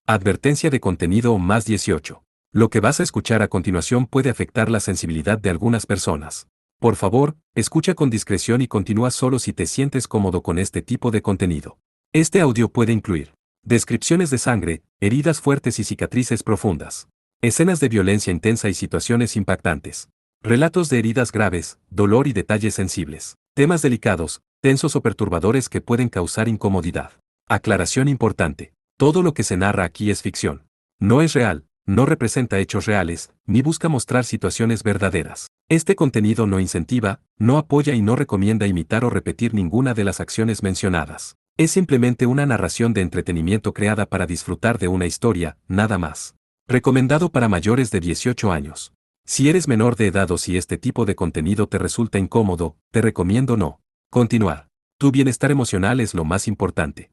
Advertencia de contenido más 18. Lo que vas a escuchar a continuación puede afectar la sensibilidad de algunas personas. Por favor, escucha con discreción y continúa solo si te sientes cómodo con este tipo de contenido. Este audio puede incluir descripciones de sangre, heridas fuertes y cicatrices profundas, escenas de violencia intensa y situaciones impactantes, relatos de heridas graves, dolor y detalles sensibles, temas delicados, tensos o perturbadores que pueden causar incomodidad. Aclaración importante. Todo lo que se narra aquí es ficción. No es real, no representa hechos reales, ni busca mostrar situaciones verdaderas. Este contenido no incentiva, no apoya y no recomienda imitar o repetir ninguna de las acciones mencionadas. Es simplemente una narración de entretenimiento creada para disfrutar de una historia, nada más. Recomendado para mayores de 18 años. Si eres menor de edad o si este tipo de contenido te resulta incómodo, te recomiendo no continuar. Tu bienestar emocional es lo más importante.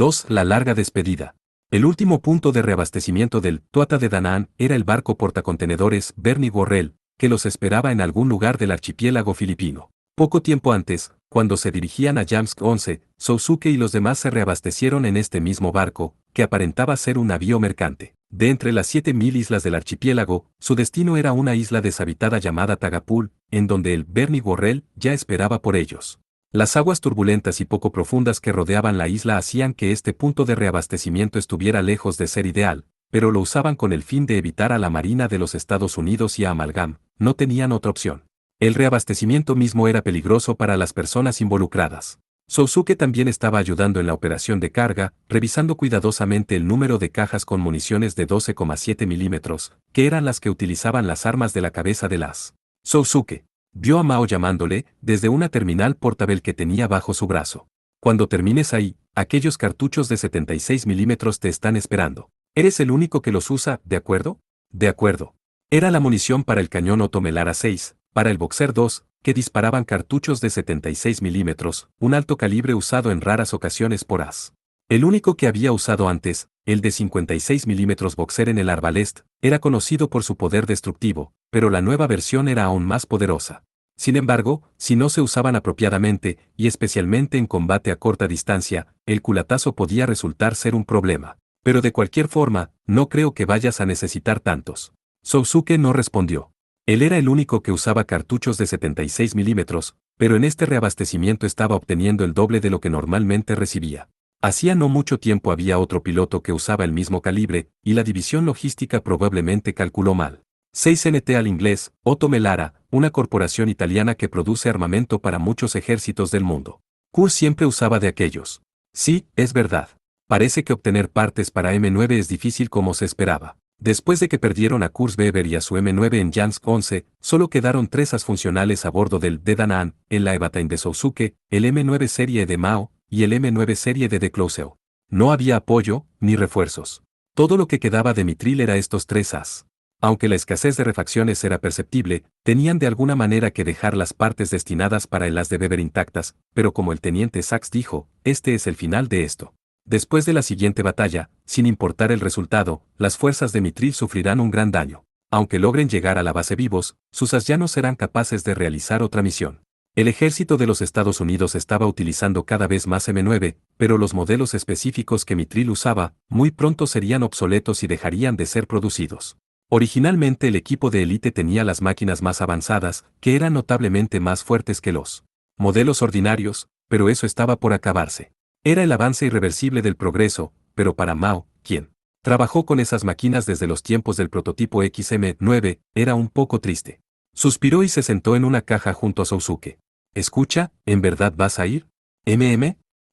2. La larga despedida. El último punto de reabastecimiento del Tuatha de Danann era el barco portacontenedores Bernie Worrell, que los esperaba en algún lugar del archipiélago filipino. Poco tiempo antes, cuando se dirigían a Yamsk 11, Sousuke y los demás se reabastecieron en este mismo barco, que aparentaba ser un navío mercante. De entre las 7.000 islas del archipiélago, su destino era una isla deshabitada llamada Tagapul, en donde el Bernie Worrell ya esperaba por ellos. Las aguas turbulentas y poco profundas que rodeaban la isla hacían que este punto de reabastecimiento estuviera lejos de ser ideal, pero lo usaban con el fin de evitar a la Marina de los Estados Unidos y a Amalgam, no tenían otra opción. El reabastecimiento mismo era peligroso para las personas involucradas. Sousuke también estaba ayudando en la operación de carga, revisando cuidadosamente el número de cajas con municiones de 12,7 milímetros, que eran las que utilizaban las armas de la cabeza de las. Sousuke vio a Mao llamándole desde una terminal portátil que tenía bajo su brazo. Cuando termines ahí, aquellos cartuchos de 76 milímetros te están esperando. Eres el único que los usa, ¿de acuerdo? De acuerdo. Era la munición para el cañón Otomelara 6, para el Boxer 2, que disparaban cartuchos de 76 milímetros, un alto calibre usado en raras ocasiones por As. El único que había usado antes, el de 56 milímetros Boxer en el Arbalest, era conocido por su poder destructivo, pero la nueva versión era aún más poderosa. Sin embargo, si no se usaban apropiadamente, y especialmente en combate a corta distancia, el culatazo podía resultar ser un problema. Pero de cualquier forma, no creo que vayas a necesitar tantos. Sousuke no respondió. Él era el único que usaba cartuchos de 76 milímetros, pero en este reabastecimiento estaba obteniendo el doble de lo que normalmente recibía. Hacía no mucho tiempo había otro piloto que usaba el mismo calibre, y la división logística probablemente calculó mal. 6NT al inglés, Otomelara, una corporación italiana que produce armamento para muchos ejércitos del mundo. Kurz siempre usaba de aquellos. Sí, es verdad. Parece que obtener partes para M9 es difícil como se esperaba. Después de que perdieron a Kurz Weber y a su M9 en Yamsk 11, solo quedaron 3 as funcionales a bordo del de Danann, el Laevatain de Sousuke, el M9 serie de Mao, y el M9 serie de De Clouseau. No había apoyo, ni refuerzos. Todo lo que quedaba de mitril era estos 3 as. Aunque la escasez de refacciones era perceptible, tenían de alguna manera que dejar las partes destinadas para el as de Weber intactas, pero como el teniente Sachs dijo, este es el final de esto. Después de la siguiente batalla, sin importar el resultado, las fuerzas de mitril sufrirán un gran daño. Aunque logren llegar a la base vivos, sus as ya no serán capaces de realizar otra misión. El ejército de los Estados Unidos estaba utilizando cada vez más M9, pero los modelos específicos que mitril usaba, muy pronto serían obsoletos y dejarían de ser producidos. Originalmente el equipo de élite tenía las máquinas más avanzadas, que eran notablemente más fuertes que los modelos ordinarios, pero eso estaba por acabarse. Era el avance irreversible del progreso, pero para Mao, quien trabajó con esas máquinas desde los tiempos del prototipo XM9, era un poco triste. Suspiró y se sentó en una caja junto a Sousuke. Escucha, ¿en verdad vas a ir?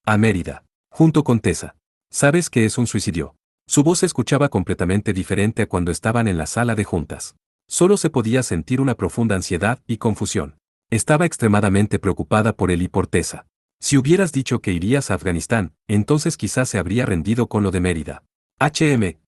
A Mérida. Junto con Tessa. ¿Sabes que es un suicidio? Su voz se escuchaba completamente diferente a cuando estaban en la sala de juntas. Solo se podía sentir una profunda ansiedad y confusión. Estaba extremadamente preocupada por él y por Tessa. Si hubieras dicho que irías a Afganistán, entonces quizás se habría rendido con lo de Mérida.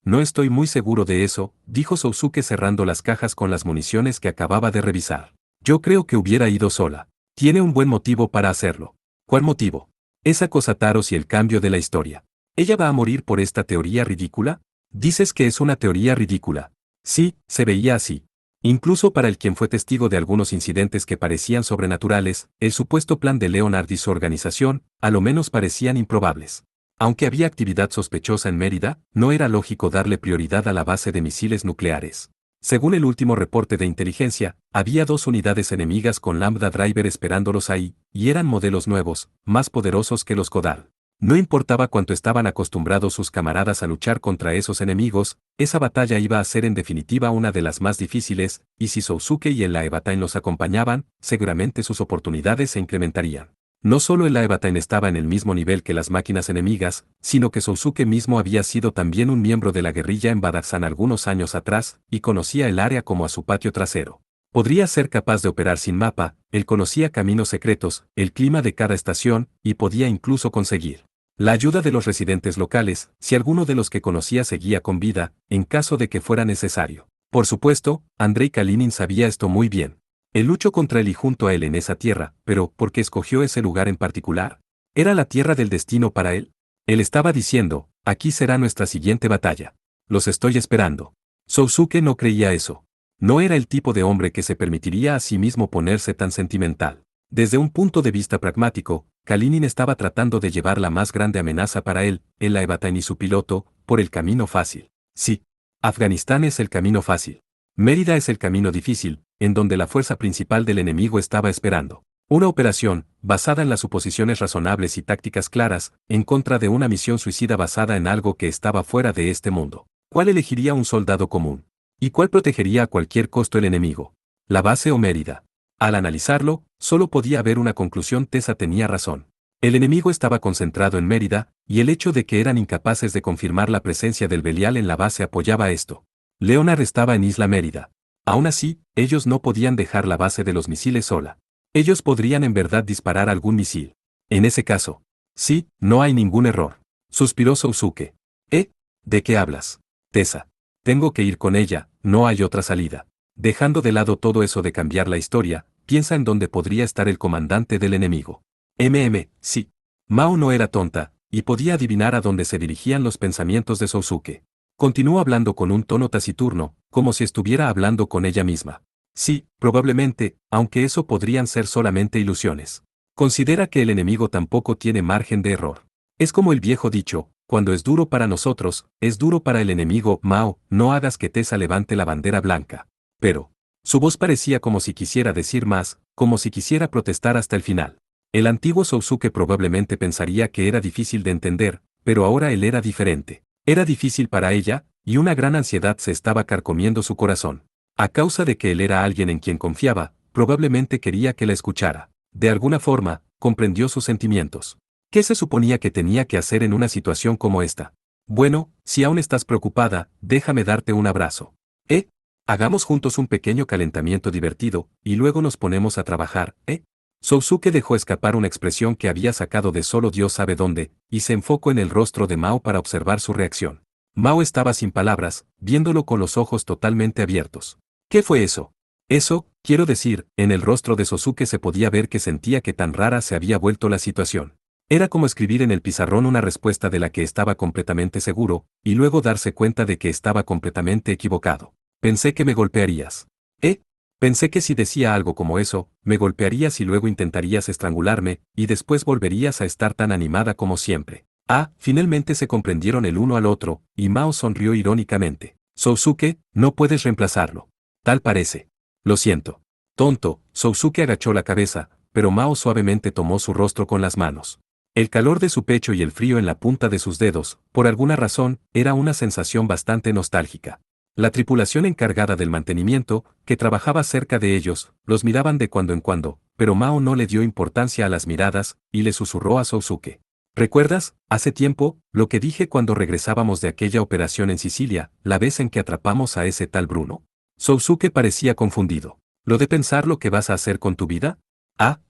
No estoy muy seguro de eso, dijo Sousuke cerrando las cajas con las municiones que acababa de revisar. Yo creo que hubiera ido sola. Tiene un buen motivo para hacerlo. ¿Cuál motivo? Es Akosataros y el cambio de la historia. ¿Ella va a morir por esta teoría ridícula? Dices que es una teoría ridícula. Sí, se veía así. Incluso para el quien fue testigo de algunos incidentes que parecían sobrenaturales, el supuesto plan de Leonard y su organización, a lo menos parecían improbables. Aunque había actividad sospechosa en Mérida, no era lógico darle prioridad a la base de misiles nucleares. Según el último reporte de inteligencia, había 2 unidades enemigas con Lambda Driver esperándolos ahí, y eran modelos nuevos, más poderosos que los Godal. No importaba cuánto estaban acostumbrados sus camaradas a luchar contra esos enemigos, esa batalla iba a ser en definitiva una de las más difíciles, y si Sousuke y el Aevatain los acompañaban, seguramente sus oportunidades se incrementarían. No solo el Aevatain estaba en el mismo nivel que las máquinas enemigas, sino que Sousuke mismo había sido también un miembro de la guerrilla en Badaxan algunos años atrás, y conocía el área como a su patio trasero. Podría ser capaz de operar sin mapa, él conocía caminos secretos, el clima de cada estación, y podía incluso conseguir la ayuda de los residentes locales, si alguno de los que conocía seguía con vida, en caso de que fuera necesario. Por supuesto, Andrei Kalinin sabía esto muy bien. Él luchó contra él y junto a él en esa tierra, pero ¿por qué escogió ese lugar en particular? ¿Era la tierra del destino para él? Él estaba diciendo, aquí será nuestra siguiente batalla. Los estoy esperando. Sousuke no creía eso. No era el tipo de hombre que se permitiría a sí mismo ponerse tan sentimental. Desde un punto de vista pragmático, Kalinin estaba tratando de llevar la más grande amenaza para él, el Aevatain y su piloto, por el camino fácil. Sí. Afganistán es el camino fácil. Mérida es el camino difícil, en donde la fuerza principal del enemigo estaba esperando. Una operación, basada en las suposiciones razonables y tácticas claras, en contra de una misión suicida basada en algo que estaba fuera de este mundo. ¿Cuál elegiría un soldado común? ¿Y cuál protegería a cualquier costo el enemigo? ¿La base o Mérida? Al analizarlo, solo podía haber una conclusión. Tessa tenía razón. El enemigo estaba concentrado en Mérida, y el hecho de que eran incapaces de confirmar la presencia del Belial en la base apoyaba esto. Leonard estaba en Isla Mérida. Aún así, ellos no podían dejar la base de los misiles sola. Ellos podrían en verdad disparar algún misil. En ese caso. Sí, no hay ningún error. Suspiró Sousuke. ¿De qué hablas? Tessa. Tengo que ir con ella, no hay otra salida. Dejando de lado todo eso de cambiar la historia, piensa en dónde podría estar el comandante del enemigo. Sí. Mao no era tonta, y podía adivinar a dónde se dirigían los pensamientos de Sousuke. Continuó hablando con un tono taciturno, como si estuviera hablando con ella misma. Sí, probablemente, aunque eso podrían ser solamente ilusiones. Considera que el enemigo tampoco tiene margen de error. Es como el viejo dicho, cuando es duro para nosotros, es duro para el enemigo. Mao, no hagas que Tessa levante la bandera blanca. Pero, su voz parecía como si quisiera decir más, como si quisiera protestar hasta el final. El antiguo Sousuke probablemente pensaría que era difícil de entender, pero ahora él era diferente. Era difícil para ella, y una gran ansiedad se estaba carcomiendo su corazón. A causa de que él era alguien en quien confiaba, probablemente quería que la escuchara. De alguna forma, comprendió sus sentimientos. ¿Qué se suponía que tenía que hacer en una situación como esta? Bueno, si aún estás preocupada, déjame darte un abrazo. Hagamos juntos un pequeño calentamiento divertido, y luego nos ponemos a trabajar, Sousuke dejó escapar una expresión que había sacado de solo Dios sabe dónde, y se enfocó en el rostro de Mao para observar su reacción. Mao estaba sin palabras, viéndolo con los ojos totalmente abiertos. ¿Qué fue eso? Eso, quiero decir, en el rostro de Sousuke se podía ver que sentía que tan rara se había vuelto la situación. Era como escribir en el pizarrón una respuesta de la que estaba completamente seguro, y luego darse cuenta de que estaba completamente equivocado. Pensé que me golpearías. Pensé que si decía algo como eso, me golpearías y luego intentarías estrangularme, y después volverías a estar tan animada como siempre. Finalmente se comprendieron el uno al otro, y Mao sonrió irónicamente. Sousuke, no puedes reemplazarlo. Tal parece. Lo siento. Tonto, Sousuke agachó la cabeza, pero Mao suavemente tomó su rostro con las manos. El calor de su pecho y el frío en la punta de sus dedos, por alguna razón, era una sensación bastante nostálgica. La tripulación encargada del mantenimiento, que trabajaba cerca de ellos, los miraban de cuando en cuando, pero Mao no le dio importancia a las miradas, y le susurró a Sousuke. ¿Recuerdas, hace tiempo, lo que dije cuando regresábamos de aquella operación en Sicilia, la vez en que atrapamos a ese tal Bruno? Sousuke parecía confundido. ¿Lo de pensar lo que vas a hacer con tu vida?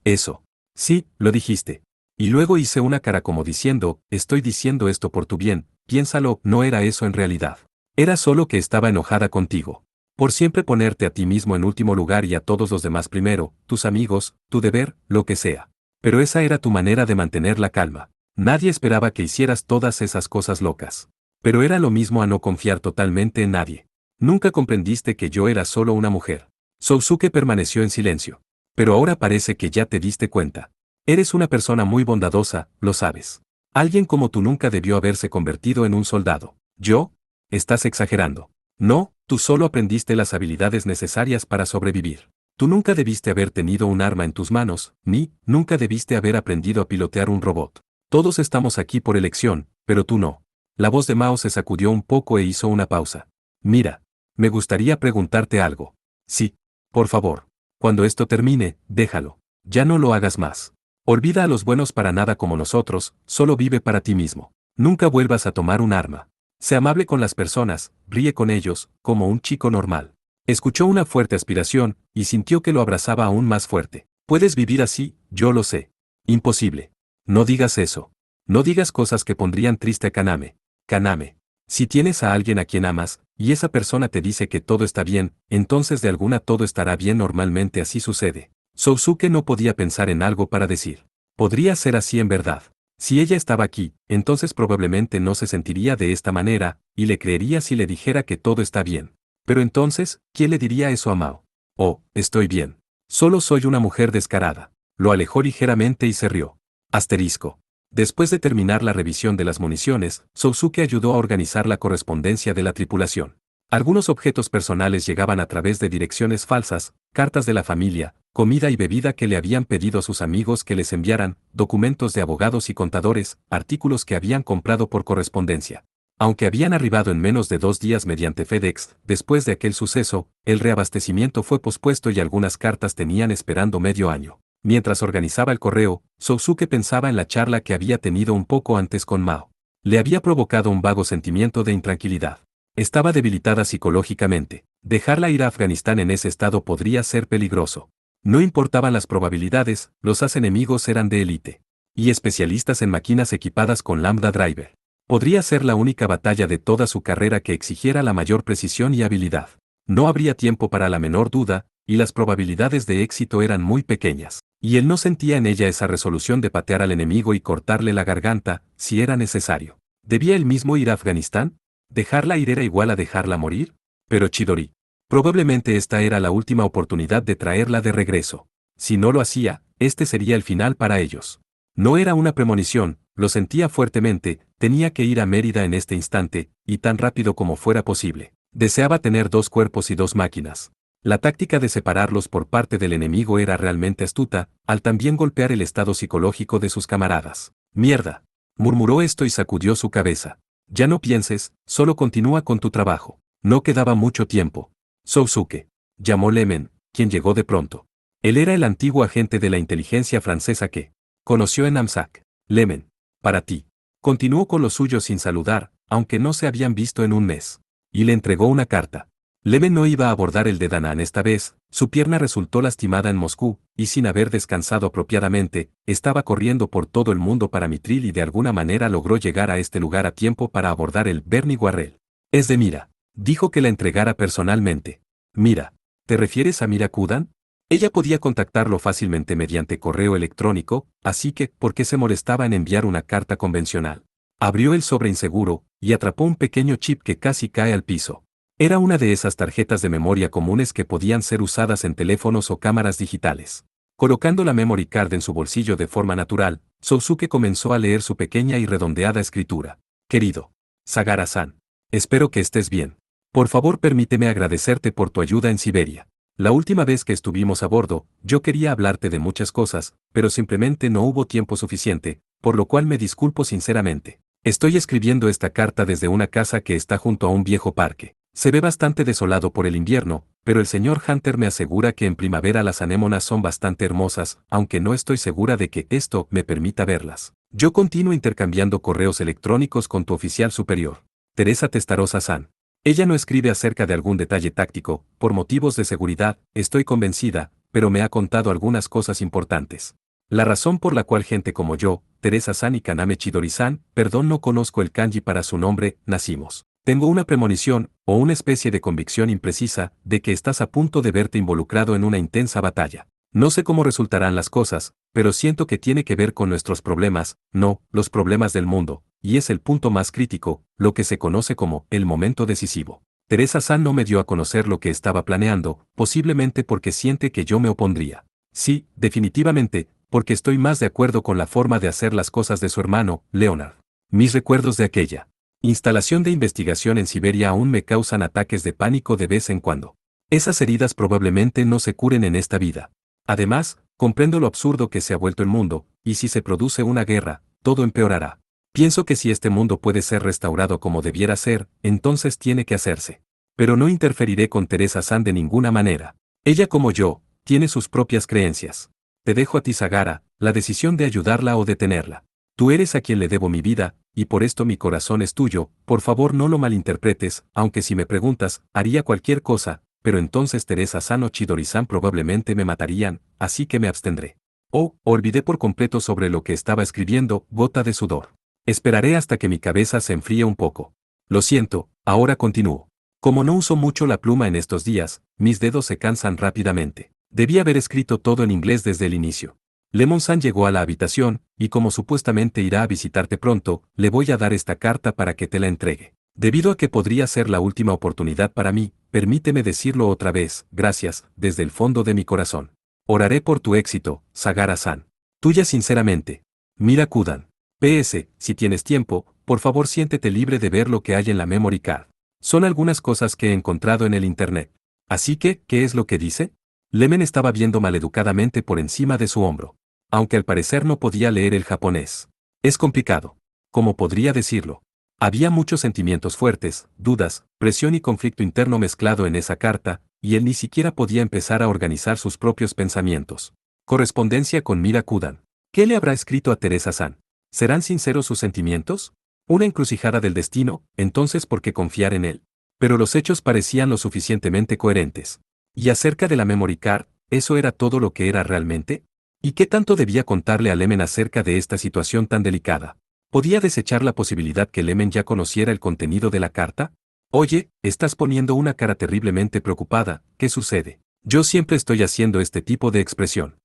Eso. Sí, lo dijiste. Y luego hice una cara como diciendo, estoy diciendo esto por tu bien, piénsalo, no era eso en realidad. Era solo que estaba enojada contigo. Por siempre ponerte a ti mismo en último lugar y a todos los demás primero, tus amigos, tu deber, lo que sea. Pero esa era tu manera de mantener la calma. Nadie esperaba que hicieras todas esas cosas locas. Pero era lo mismo a no confiar totalmente en nadie. Nunca comprendiste que yo era solo una mujer. Sousuke permaneció en silencio. Pero ahora parece que ya te diste cuenta. Eres una persona muy bondadosa, lo sabes. Alguien como tú nunca debió haberse convertido en un soldado. ¿Yo? Estás exagerando. No, tú solo aprendiste las habilidades necesarias para sobrevivir. Tú nunca debiste haber tenido un arma en tus manos, ni, nunca debiste haber aprendido a pilotear un robot. Todos estamos aquí por elección, pero tú no. La voz de Mao se sacudió un poco e hizo una pausa. Mira, me gustaría preguntarte algo. Sí, por favor. Cuando esto termine, déjalo. Ya no lo hagas más. Olvida a los buenos para nada como nosotros, solo vive para ti mismo. Nunca vuelvas a tomar un arma. Sé amable con las personas, ríe con ellos, como un chico normal. Escuchó una fuerte aspiración, y sintió que lo abrazaba aún más fuerte. Puedes vivir así, yo lo sé. Imposible. No digas eso. No digas cosas que pondrían triste a Kaname. Kaname. Si tienes a alguien a quien amas, y esa persona te dice que todo está bien, entonces de alguna todo estará bien, normalmente así sucede. Sousuke no podía pensar en algo para decir. Podría ser así en verdad. Si ella estaba aquí, entonces probablemente no se sentiría de esta manera, y le creería si le dijera que todo está bien. Pero entonces, ¿quién le diría eso a Mao? Oh, estoy bien. Solo soy una mujer descarada. Lo alejó ligeramente y se rió. Asterisco. Después de terminar la revisión de las municiones, Sousuke ayudó a organizar la correspondencia de la tripulación. Algunos objetos personales llegaban a través de direcciones falsas, cartas de la familia, comida y bebida que le habían pedido a sus amigos que les enviaran, documentos de abogados y contadores, artículos que habían comprado por correspondencia. Aunque habían arribado en menos de 2 días mediante FedEx, después de aquel suceso, el reabastecimiento fue pospuesto y algunas cartas tenían esperando medio año. Mientras organizaba el correo, Sousuke pensaba en la charla que había tenido un poco antes con Mao. Le había provocado un vago sentimiento de intranquilidad. Estaba debilitada psicológicamente. Dejarla ir a Afganistán en ese estado podría ser peligroso. No importaban las probabilidades, los enemigos eran de élite. Y especialistas en máquinas equipadas con Lambda Driver. Podría ser la única batalla de toda su carrera que exigiera la mayor precisión y habilidad. No habría tiempo para la menor duda, y las probabilidades de éxito eran muy pequeñas. Y él no sentía en ella esa resolución de patear al enemigo y cortarle la garganta, si era necesario. ¿Debía él mismo ir a Afganistán? ¿Dejarla ir era igual a dejarla morir? Pero Chidori. Probablemente esta era la última oportunidad de traerla de regreso. Si no lo hacía, este sería el final para ellos. No era una premonición, lo sentía fuertemente, tenía que ir a Mérida en este instante, y tan rápido como fuera posible. Deseaba tener 2 cuerpos y 2 máquinas. La táctica de separarlos por parte del enemigo era realmente astuta, al también golpear el estado psicológico de sus camaradas. Mierda. Murmuró esto y sacudió su cabeza. Ya no pienses, solo continúa con tu trabajo. No quedaba mucho tiempo. Sousuke. Llamó Lemen, quien llegó de pronto. Él era el antiguo agente de la inteligencia francesa que conoció en Amsak. Lemen. Para ti. Continuó con lo suyo sin saludar, aunque no se habían visto en un mes. Y le entregó una carta. Lemen no iba a abordar el de Danán esta vez, su pierna resultó lastimada en Moscú, y sin haber descansado apropiadamente, estaba corriendo por todo el mundo para Mitril y de alguna manera logró llegar a este lugar a tiempo para abordar el Bernie Guarrel. Es de Mira. Dijo que la entregara personalmente. Mira. ¿Te refieres a Mira Kudan? Ella podía contactarlo fácilmente mediante correo electrónico, así que, ¿por qué se molestaba en enviar una carta convencional? Abrió el sobre inseguro, y atrapó un pequeño chip que casi cae al piso. Era una de esas tarjetas de memoria comunes que podían ser usadas en teléfonos o cámaras digitales. Colocando la memory card en su bolsillo de forma natural, Sousuke comenzó a leer su pequeña y redondeada escritura. Querido Sagara-san, espero que estés bien. Por favor, permíteme agradecerte por tu ayuda en Siberia. La última vez que estuvimos a bordo, yo quería hablarte de muchas cosas, pero simplemente no hubo tiempo suficiente, por lo cual me disculpo sinceramente. Estoy escribiendo esta carta desde una casa que está junto a un viejo parque. Se ve bastante desolado por el invierno, pero el señor Hunter me asegura que en primavera las anémonas son bastante hermosas, aunque no estoy segura de que esto me permita verlas. Yo continúo intercambiando correos electrónicos con tu oficial superior, Teresa Testarossa-san. Ella no escribe acerca de algún detalle táctico, por motivos de seguridad, estoy convencida, pero me ha contado algunas cosas importantes. La razón por la cual gente como yo, Teresa-san y Kaname Chidori-san, perdón, no conozco el kanji para su nombre, nacimos. Tengo una premonición, o una especie de convicción imprecisa, de que estás a punto de verte involucrado en una intensa batalla. No sé cómo resultarán las cosas, pero siento que tiene que ver con nuestros problemas, no, los problemas del mundo, y es el punto más crítico, lo que se conoce como el momento decisivo. Teresa San no me dio a conocer lo que estaba planeando, posiblemente porque siente que yo me opondría. Sí, definitivamente, porque estoy más de acuerdo con la forma de hacer las cosas de su hermano, Leonard. Mis recuerdos de aquella instalación de investigación en Siberia aún me causan ataques de pánico de vez en cuando. Esas heridas probablemente no se curen en esta vida. Además, comprendo lo absurdo que se ha vuelto el mundo, y si se produce una guerra, todo empeorará. Pienso que si este mundo puede ser restaurado como debiera ser, entonces tiene que hacerse. Pero no interferiré con Teresa San de ninguna manera. Ella como yo, tiene sus propias creencias. Te dejo a ti, Sagara, la decisión de ayudarla o detenerla. Tú eres a quien le debo mi vida, y por esto mi corazón es tuyo, por favor no lo malinterpretes, aunque si me preguntas, haría cualquier cosa, pero entonces Teresa San o Chidori-san probablemente me matarían, así que me abstendré. Oh, olvidé por completo sobre lo que estaba escribiendo, gota de sudor. Esperaré hasta que mi cabeza se enfríe un poco. Lo siento, ahora continúo. Como no uso mucho la pluma en estos días, mis dedos se cansan rápidamente. Debí haber escrito todo en inglés desde el inicio. Lemon-san llegó a la habitación, y como supuestamente irá a visitarte pronto, le voy a dar esta carta para que te la entregue. Debido a que podría ser la última oportunidad para mí, permíteme decirlo otra vez, gracias, desde el fondo de mi corazón. Oraré por tu éxito, Sagara-san. Tuya sinceramente. Mira Kudan. PS, si tienes tiempo, por favor siéntete libre de ver lo que hay en la memory card. Son algunas cosas que he encontrado en el internet. Así que, ¿qué es lo que dice? Lemen estaba viendo maleducadamente por encima de su hombro. Aunque al parecer no podía leer el japonés. Es complicado. ¿Cómo podría decirlo? Había muchos sentimientos fuertes, dudas, presión y conflicto interno mezclado en esa carta, y él ni siquiera podía empezar a organizar sus propios pensamientos. Correspondencia con Mira Kudan. ¿Qué le habrá escrito a Teresa San? ¿Serán sinceros sus sentimientos? Una encrucijada del destino, entonces ¿por qué confiar en él? Pero los hechos parecían lo suficientemente coherentes. ¿Y acerca de la memory card, eso era todo lo que era realmente? ¿Y qué tanto debía contarle a Lemen acerca de esta situación tan delicada? ¿Podía desechar la posibilidad que Lemen ya conociera el contenido de la carta? Oye, estás poniendo una cara terriblemente preocupada, ¿qué sucede? Yo siempre estoy haciendo este tipo de expresión.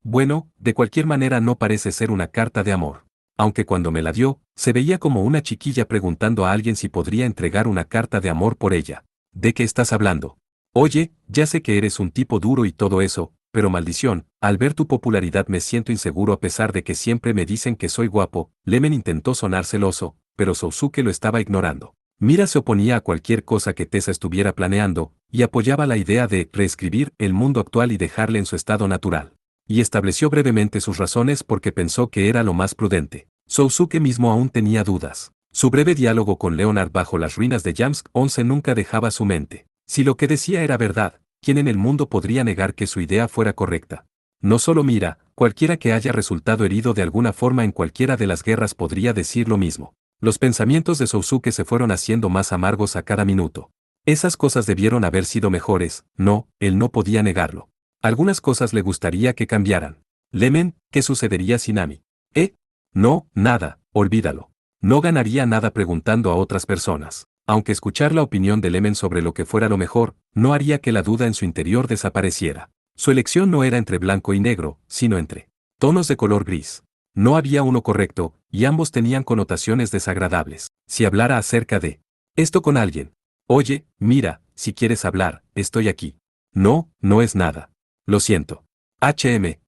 Bueno, de cualquier manera no parece ser una carta de amor. Aunque cuando me la dio, se veía como una chiquilla preguntando a alguien si podría entregar una carta de amor por ella. ¿De qué estás hablando? Oye, ya sé que eres un tipo duro y todo eso, pero maldición, al ver tu popularidad me siento inseguro a pesar de que siempre me dicen que soy guapo. Lemen intentó sonar celoso, pero Sousuke lo estaba ignorando. Mira se oponía a cualquier cosa que Tessa estuviera planeando, y apoyaba la idea de reescribir el mundo actual y dejarle en su estado natural. Y estableció brevemente sus razones porque pensó que era lo más prudente. Sousuke mismo aún tenía dudas. Su breve diálogo con Leonard bajo las ruinas de Yamsk 11 nunca dejaba su mente. Si lo que decía era verdad, ¿quién en el mundo podría negar que su idea fuera correcta? No solo Mira, cualquiera que haya resultado herido de alguna forma en cualquiera de las guerras podría decir lo mismo. Los pensamientos de Sousuke se fueron haciendo más amargos a cada minuto. Esas cosas debieron haber sido mejores, no, él no podía negarlo. Algunas cosas le gustaría que cambiaran. Lemen, ¿qué sucedería sin Ami? No, nada, olvídalo. No ganaría nada preguntando a otras personas. Aunque escuchar la opinión de Lemen sobre lo que fuera lo mejor, no haría que la duda en su interior desapareciera. Su elección no era entre blanco y negro, sino entre tonos de color gris. No había uno correcto, y ambos tenían connotaciones desagradables. Si hablara acerca de esto con alguien. Oye, mira, si quieres hablar, estoy aquí. No, no es nada. Lo siento.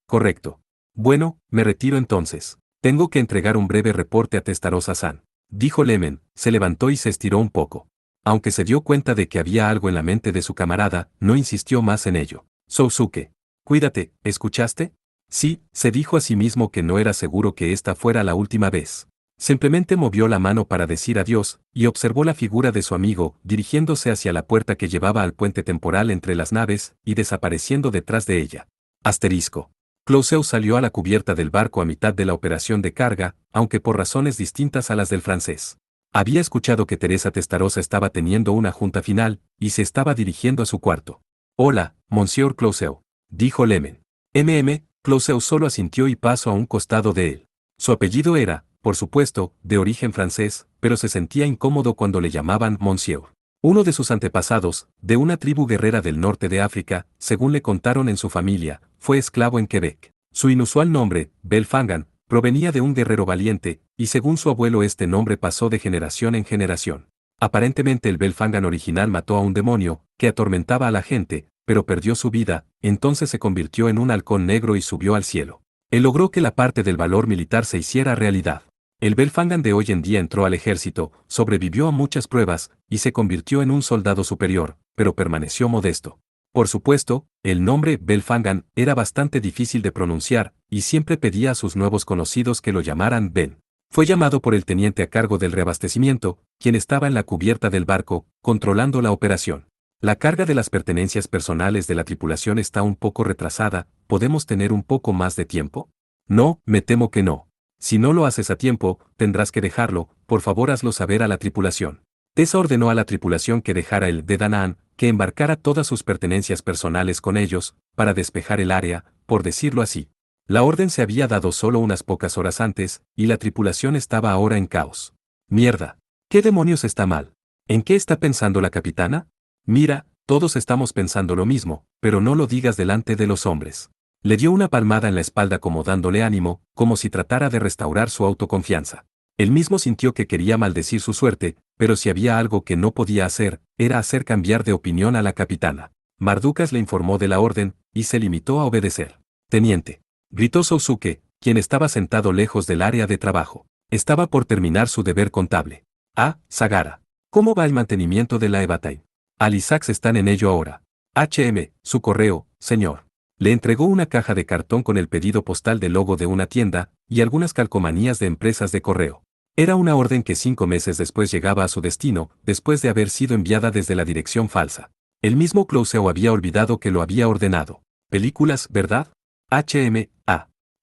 Correcto. Bueno, me retiro entonces. Tengo que entregar un breve reporte a Testarossa-san. Dijo Lemen, se levantó y se estiró un poco. Aunque se dio cuenta de que había algo en la mente de su camarada, no insistió más en ello. Sousuke. Cuídate, ¿escuchaste? Sí, se dijo a sí mismo que no era seguro que esta fuera la última vez. Simplemente movió la mano para decir adiós, y observó la figura de su amigo, dirigiéndose hacia la puerta que llevaba al puente temporal entre las naves, y desapareciendo detrás de ella. Asterisco. Clouseau salió a la cubierta del barco a mitad de la operación de carga, aunque por razones distintas a las del francés. Había escuchado que Teresa Testarossa estaba teniendo una junta final, y se estaba dirigiendo a su cuarto. Hola, Monsieur Clouseau, dijo Lemen. Clouseau solo asintió y pasó a un costado de él. Su apellido era, por supuesto, de origen francés, pero se sentía incómodo cuando le llamaban Monsieur. Uno de sus antepasados, de una tribu guerrera del norte de África, según le contaron en su familia, fue esclavo en Quebec. Su inusual nombre, Belfangan, provenía de un guerrero valiente, y según su abuelo este nombre pasó de generación en generación. Aparentemente el Belfangan original mató a un demonio, que atormentaba a la gente, pero perdió su vida, entonces se convirtió en un halcón negro y subió al cielo. Él logró que la parte del valor militar se hiciera realidad. El Belfangan de hoy en día entró al ejército, sobrevivió a muchas pruebas, y se convirtió en un soldado superior, pero permaneció modesto. Por supuesto, el nombre Belfangan era bastante difícil de pronunciar, y siempre pedía a sus nuevos conocidos que lo llamaran Ben. Fue llamado por el teniente a cargo del reabastecimiento, quien estaba en la cubierta del barco, controlando la operación. La carga de las pertenencias personales de la tripulación está un poco retrasada, ¿podemos tener un poco más de tiempo? No, me temo que no. Si no lo haces a tiempo, tendrás que dejarlo, por favor hazlo saber a la tripulación. Tessa ordenó a la tripulación que dejara el de Danaan, que embarcara todas sus pertenencias personales con ellos, para despejar el área, por decirlo así. La orden se había dado solo unas pocas horas antes, y la tripulación estaba ahora en caos. Mierda. ¿Qué demonios está mal? ¿En qué está pensando la capitana? Mira, todos estamos pensando lo mismo, pero no lo digas delante de los hombres. Le dio una palmada en la espalda como dándole ánimo, como si tratara de restaurar su autoconfianza. Él mismo sintió que quería maldecir su suerte, pero si había algo que no podía hacer, era hacer cambiar de opinión a la capitana. Mardukas le informó de la orden, y se limitó a obedecer. Teniente, gritó Sousuke, quien estaba sentado lejos del área de trabajo. Estaba por terminar su deber contable. Ah, Sagara. ¿Cómo va el mantenimiento de la Evatain? Al Isaacs están en ello ahora. Su correo, señor. Le entregó una caja de cartón con el pedido postal del logo de una tienda, y algunas calcomanías de empresas de correo. Era una orden que 5 meses después llegaba a su destino, después de haber sido enviada desde la dirección falsa. El mismo Clouseau había olvidado que lo había ordenado. Películas, ¿verdad?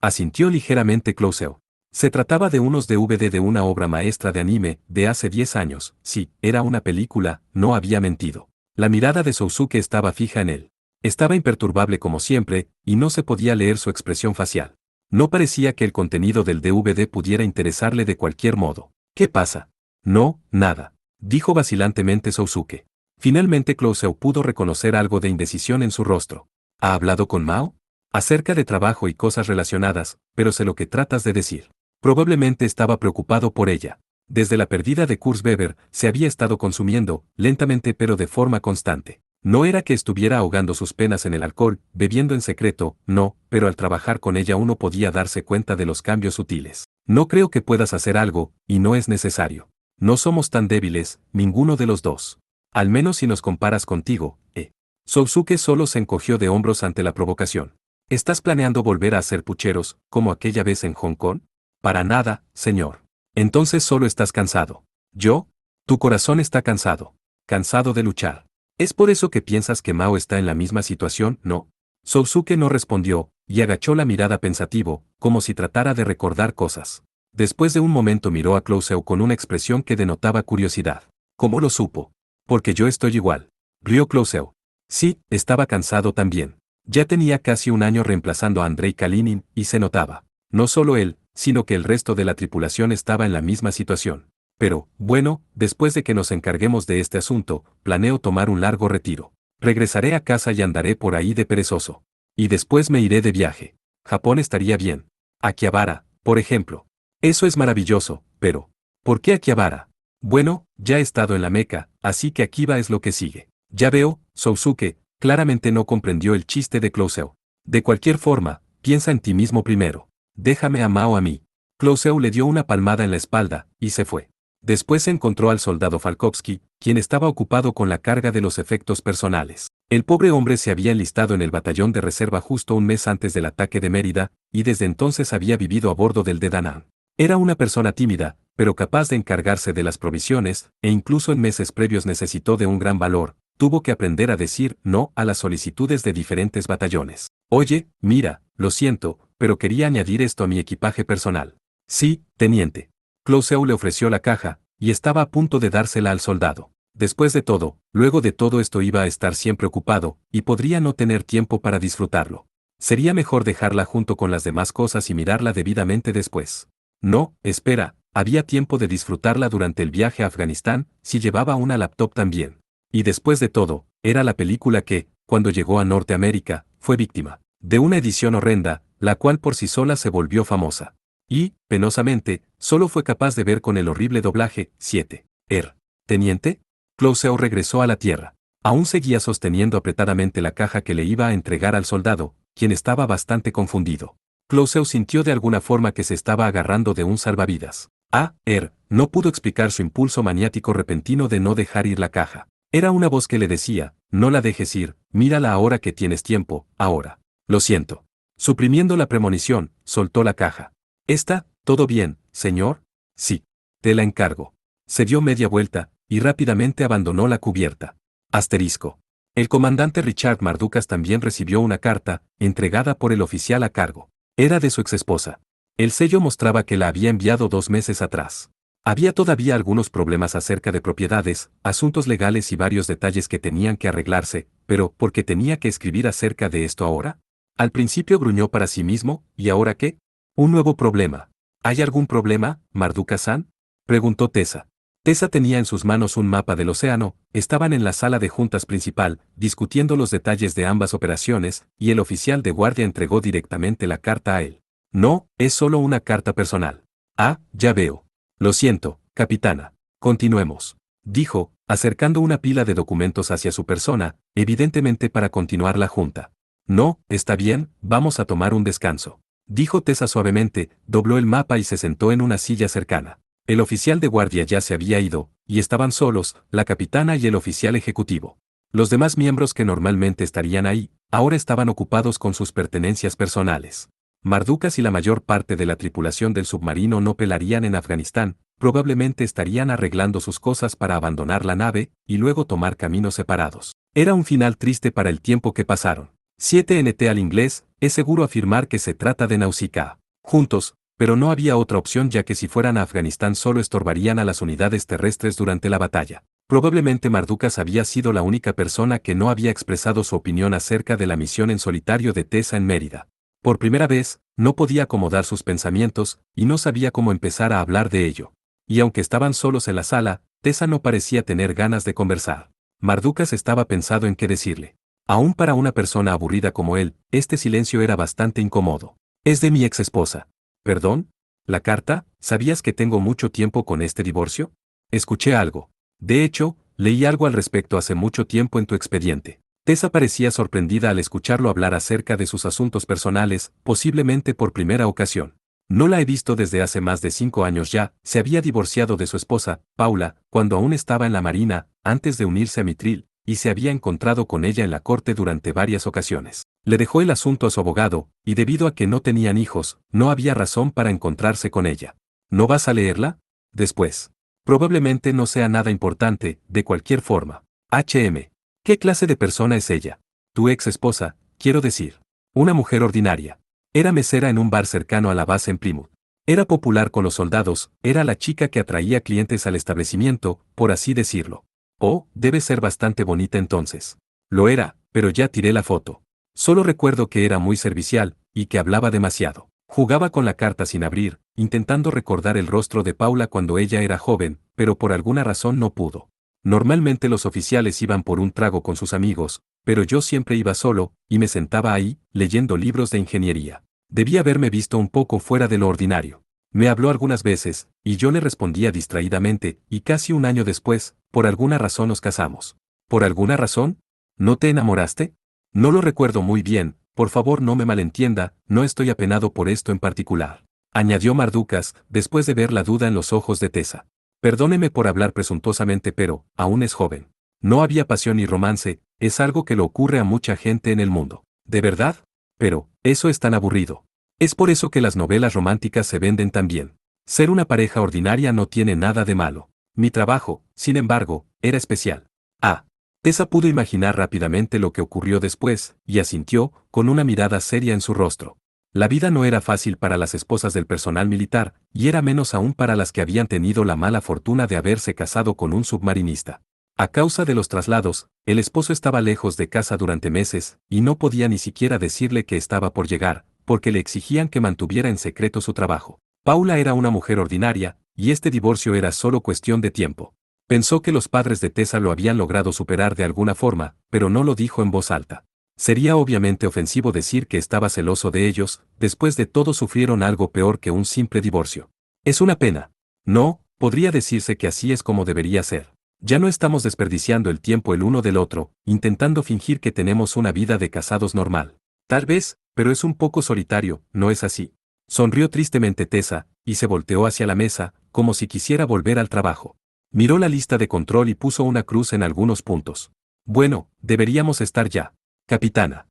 Asintió ligeramente Clouseau. Se trataba de unos DVD de una obra maestra de anime, de hace 10 años. Sí, era una película, no había mentido. La mirada de Sousuke estaba fija en él. Estaba imperturbable como siempre, y no se podía leer su expresión facial. No parecía que el contenido del DVD pudiera interesarle de cualquier modo. ¿Qué pasa? No, nada, dijo vacilantemente Sousuke. Finalmente Clouseau pudo reconocer algo de indecisión en su rostro. ¿Ha hablado con Mao? Acerca de trabajo y cosas relacionadas, pero sé lo que tratas de decir. Probablemente estaba preocupado por ella. Desde la pérdida de Kurzweber, se había estado consumiendo, lentamente pero de forma constante. No era que estuviera ahogando sus penas en el alcohol, bebiendo en secreto, no, pero al trabajar con ella uno podía darse cuenta de los cambios sutiles. No creo que puedas hacer algo, y no es necesario. No somos tan débiles, ninguno de los dos. Al menos si nos comparas contigo, Sousuke solo se encogió de hombros ante la provocación. ¿Estás planeando volver a hacer pucheros, como aquella vez en Hong Kong? Para nada, señor. Entonces solo estás cansado. ¿Yo? Tu corazón está cansado. Cansado de luchar. ¿Es por eso que piensas que Mao está en la misma situación, no? Sousuke no respondió, y agachó la mirada pensativo, como si tratara de recordar cosas. Después de un momento miró a Clouseau con una expresión que denotaba curiosidad. ¿Cómo lo supo? Porque yo estoy igual. Rió Clouseau. Sí, estaba cansado también. Ya tenía casi un año reemplazando a Andrei Kalinin, y se notaba. No solo él, sino que el resto de la tripulación estaba en la misma situación. Pero, bueno, después de que nos encarguemos de este asunto, planeo tomar un largo retiro. Regresaré a casa y andaré por ahí de perezoso. Y después me iré de viaje. Japón estaría bien. Akihabara, por ejemplo. Eso es maravilloso, pero ¿por qué Akihabara? Bueno, ya he estado en la Meca, así que Akiba es lo que sigue. Ya veo, Sousuke, claramente no comprendió el chiste de Clouseau. De cualquier forma, piensa en ti mismo primero. Déjame a Mao a mí. Clouseau le dio una palmada en la espalda, y se fue. Después se encontró al soldado Falkovsky, quien estaba ocupado con la carga de los efectos personales. El pobre hombre se había enlistado en el batallón de reserva justo un mes antes del ataque de Mérida, y desde entonces había vivido a bordo del de Danán. Era una persona tímida, pero capaz de encargarse de las provisiones, e incluso en meses previos necesitó de un gran valor. Tuvo que aprender a decir no a las solicitudes de diferentes batallones. Oye, mira, lo siento, pero quería añadir esto a mi equipaje personal. Sí, teniente. Clouseau le ofreció la caja, y estaba a punto de dársela al soldado. Después de todo, luego de todo esto iba a estar siempre ocupado, y podría no tener tiempo para disfrutarlo. Sería mejor dejarla junto con las demás cosas y mirarla debidamente después. No, espera, había tiempo de disfrutarla durante el viaje a Afganistán, si llevaba una laptop también. Y después de todo, era la película que, cuando llegó a Norteamérica, fue víctima de una edición horrenda, la cual por sí sola se volvió famosa. Y, penosamente, solo fue capaz de ver con el horrible doblaje, 7. Teniente. Clouseau regresó a la tierra. Aún seguía sosteniendo apretadamente la caja que le iba a entregar al soldado, quien estaba bastante confundido. Clouseau sintió de alguna forma que se estaba agarrando de un salvavidas. No pudo explicar su impulso maniático repentino de no dejar ir la caja. Era una voz que le decía, no la dejes ir, mírala ahora que tienes tiempo, ahora. Lo siento. Suprimiendo la premonición, soltó la caja. ¿Todo bien, señor? Sí. Te la encargo. Se dio media vuelta, y rápidamente abandonó la cubierta. Asterisco. El comandante Richard Mardukas también recibió una carta, entregada por el oficial a cargo. Era de su exesposa. El sello mostraba que la había enviado 2 meses atrás. Había todavía algunos problemas acerca de propiedades, asuntos legales y varios detalles que tenían que arreglarse, pero ¿por qué tenía que escribir acerca de esto ahora? Al principio gruñó para sí mismo, ¿y ahora qué? Un nuevo problema. ¿Hay algún problema, Mardukas-san? Preguntó Tessa. Tessa tenía en sus manos un mapa del océano, estaban en la sala de juntas principal, discutiendo los detalles de ambas operaciones, y el oficial de guardia entregó directamente la carta a él. No, es solo una carta personal. Ya veo. Lo siento, capitana. Continuemos. Dijo, acercando una pila de documentos hacia su persona, evidentemente para continuar la junta. No, está bien, vamos a tomar un descanso. Dijo Tessa suavemente, dobló el mapa y se sentó en una silla cercana. El oficial de guardia ya se había ido, y estaban solos, la capitana y el oficial ejecutivo. Los demás miembros que normalmente estarían ahí, ahora estaban ocupados con sus pertenencias personales. Mardukas y la mayor parte de la tripulación del submarino no pelarían en Afganistán, probablemente estarían arreglando sus cosas para abandonar la nave, y luego tomar caminos separados. Era un final triste para el tiempo que pasaron. 7NT al inglés, es seguro afirmar que se trata de Nausicaa. Juntos, pero no había otra opción ya que si fueran a Afganistán solo estorbarían a las unidades terrestres durante la batalla. Probablemente Mardukas había sido la única persona que no había expresado su opinión acerca de la misión en solitario de Tessa en Mérida. Por primera vez, no podía acomodar sus pensamientos, y no sabía cómo empezar a hablar de ello. Y aunque estaban solos en la sala, Tessa no parecía tener ganas de conversar. Mardukas estaba pensando en qué decirle. Aún para una persona aburrida como él, este silencio era bastante incómodo. Es de mi ex esposa. ¿Perdón? ¿La carta? ¿Sabías que tengo mucho tiempo con este divorcio? Escuché algo. De hecho, leí algo al respecto hace mucho tiempo en tu expediente. Tessa parecía sorprendida al escucharlo hablar acerca de sus asuntos personales, posiblemente por primera ocasión. No la he visto desde hace más de 5 años ya, se había divorciado de su esposa, Paula, cuando aún estaba en la marina, antes de unirse a Mitril, y se había encontrado con ella en la corte durante varias ocasiones. Le dejó el asunto a su abogado, y debido a que no tenían hijos, no había razón para encontrarse con ella. ¿No vas a leerla? Después. Probablemente no sea nada importante, de cualquier forma. ¿Qué clase de persona es ella? Tu ex esposa, quiero decir. Una mujer ordinaria. Era mesera en un bar cercano a la base en Plymouth. Era popular con los soldados, era la chica que atraía clientes al establecimiento, por así decirlo. Oh, debe ser bastante bonita entonces. Lo era, pero ya tiré la foto. Solo recuerdo que era muy servicial, y que hablaba demasiado. Jugaba con la carta sin abrir, intentando recordar el rostro de Paula cuando ella era joven, pero por alguna razón no pudo. Normalmente los oficiales iban por un trago con sus amigos, pero yo siempre iba solo, y me sentaba ahí, leyendo libros de ingeniería. Debía haberme visto un poco fuera de lo ordinario. Me habló algunas veces, y yo le respondía distraídamente, y casi un año después, por alguna razón nos casamos. ¿Por alguna razón? ¿No te enamoraste? No lo recuerdo muy bien, por favor no me malentienda, no estoy apenado por esto en particular. Añadió Mardukas, después de ver la duda en los ojos de Tessa. Perdóneme por hablar presuntuosamente pero, aún es joven. No había pasión ni romance, es algo que le ocurre a mucha gente en el mundo. ¿De verdad? Pero, eso es tan aburrido. Es por eso que las novelas románticas se venden tan bien. Ser una pareja ordinaria no tiene nada de malo. Mi trabajo, sin embargo, era especial. Tessa pudo imaginar rápidamente lo que ocurrió después, y asintió, con una mirada seria en su rostro. La vida no era fácil para las esposas del personal militar, y era menos aún para las que habían tenido la mala fortuna de haberse casado con un submarinista. A causa de los traslados, el esposo estaba lejos de casa durante meses, y no podía ni siquiera decirle que estaba por llegar, porque le exigían que mantuviera en secreto su trabajo. Paula era una mujer ordinaria, y este divorcio era solo cuestión de tiempo. Pensó que los padres de Tessa lo habían logrado superar de alguna forma, pero no lo dijo en voz alta. Sería obviamente ofensivo decir que estaba celoso de ellos, después de todo sufrieron algo peor que un simple divorcio. Es una pena. No, podría decirse que así es como debería ser. Ya no estamos desperdiciando el tiempo el uno del otro, intentando fingir que tenemos una vida de casados normal. Tal vez, pero es un poco solitario, ¿no es así? Sonrió tristemente Tessa, y se volteó hacia la mesa, como si quisiera volver al trabajo. Miró la lista de control y puso una cruz en algunos puntos. Bueno, deberíamos estar ya. Capitana.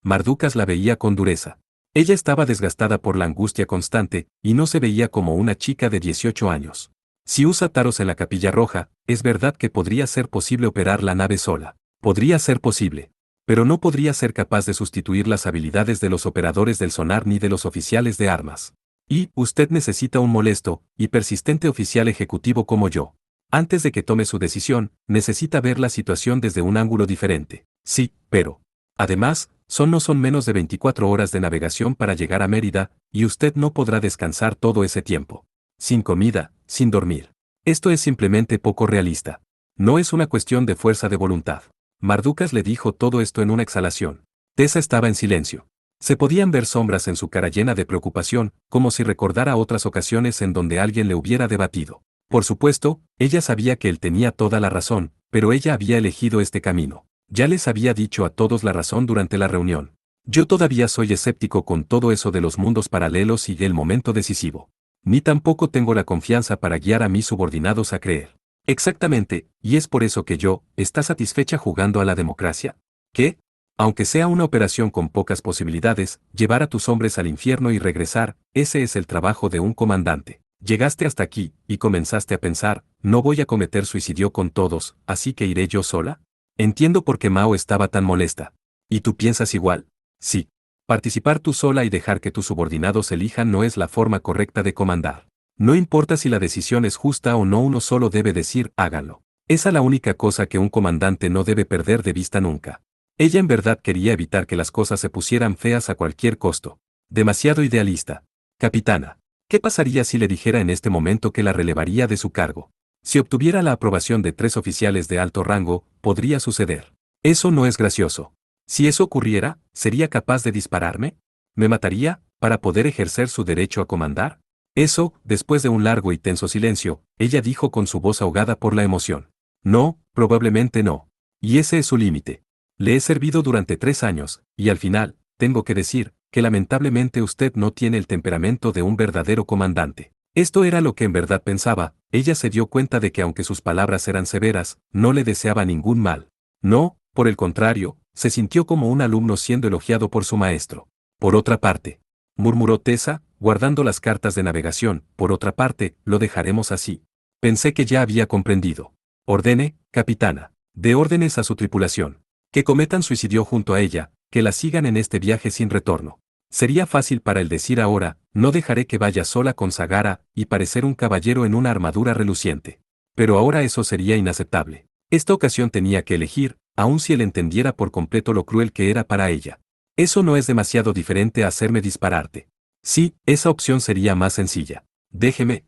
Mardukas la veía con dureza. Ella estaba desgastada por la angustia constante, y no se veía como una chica de 18 años. Si usa taros en la Capilla Roja, es verdad que podría ser posible operar la nave sola. Podría ser posible. Pero no podría ser capaz de sustituir las habilidades de los operadores del sonar ni de los oficiales de armas. Y, usted necesita un molesto y persistente oficial ejecutivo como yo. Antes de que tome su decisión, necesita ver la situación desde un ángulo diferente. Sí, pero... Además, no son menos de 24 horas de navegación para llegar a Mérida, y usted no podrá descansar todo ese tiempo. Sin comida, sin dormir. Esto es simplemente poco realista. No es una cuestión de fuerza de voluntad. Mardukas le dijo todo esto en una exhalación. Tessa estaba en silencio. Se podían ver sombras en su cara llena de preocupación, como si recordara otras ocasiones en donde alguien le hubiera debatido. Por supuesto, ella sabía que él tenía toda la razón, pero ella había elegido este camino. Ya les había dicho a todos la razón durante la reunión. Yo todavía soy escéptico con todo eso de los mundos paralelos y el momento decisivo. Ni tampoco tengo la confianza para guiar a mis subordinados a creer. Exactamente, y es por eso que yo, ¿está satisfecha jugando a la democracia? ¿Qué? Aunque sea una operación con pocas posibilidades, llevar a tus hombres al infierno y regresar, ese es el trabajo de un comandante. Llegaste hasta aquí, y comenzaste a pensar, no voy a cometer suicidio con todos, así que iré yo sola. Entiendo por qué Mao estaba tan molesta. ¿Y tú piensas igual? Sí. Participar tú sola y dejar que tus subordinados elijan no es la forma correcta de comandar. No importa si la decisión es justa o no, uno solo debe decir, háganlo. Esa es la única cosa que un comandante no debe perder de vista nunca. Ella en verdad quería evitar que las cosas se pusieran feas a cualquier costo. Demasiado idealista. Capitana. ¿Qué pasaría si le dijera en este momento que la relevaría de su cargo? Si obtuviera la aprobación de 3 oficiales de alto rango, podría suceder. Eso no es gracioso. Si eso ocurriera, ¿sería capaz de dispararme? ¿Me mataría, para poder ejercer su derecho a comandar? Eso, después de un largo y tenso silencio, ella dijo con su voz ahogada por la emoción. No, probablemente no. Y ese es su límite. Le he servido durante 3 años, y al final, tengo que decir, que lamentablemente usted no tiene el temperamento de un verdadero comandante. Esto era lo que en verdad pensaba. Ella se dio cuenta de que aunque sus palabras eran severas, no le deseaba ningún mal. No, por el contrario, se sintió como un alumno siendo elogiado por su maestro. Por otra parte, murmuró Tessa, guardando las cartas de navegación, por otra parte, lo dejaremos así. Pensé que ya había comprendido. Ordene, capitana, dé órdenes a su tripulación. Que cometan suicidio junto a ella, que la sigan en este viaje sin retorno. Sería fácil para él decir ahora, no dejaré que vaya sola con Sagara, y parecer un caballero en una armadura reluciente. Pero ahora eso sería inaceptable. Esta ocasión tenía que elegir, aun si él entendiera por completo lo cruel que era para ella. Eso no es demasiado diferente a hacerme dispararte. Sí, esa opción sería más sencilla. Déjeme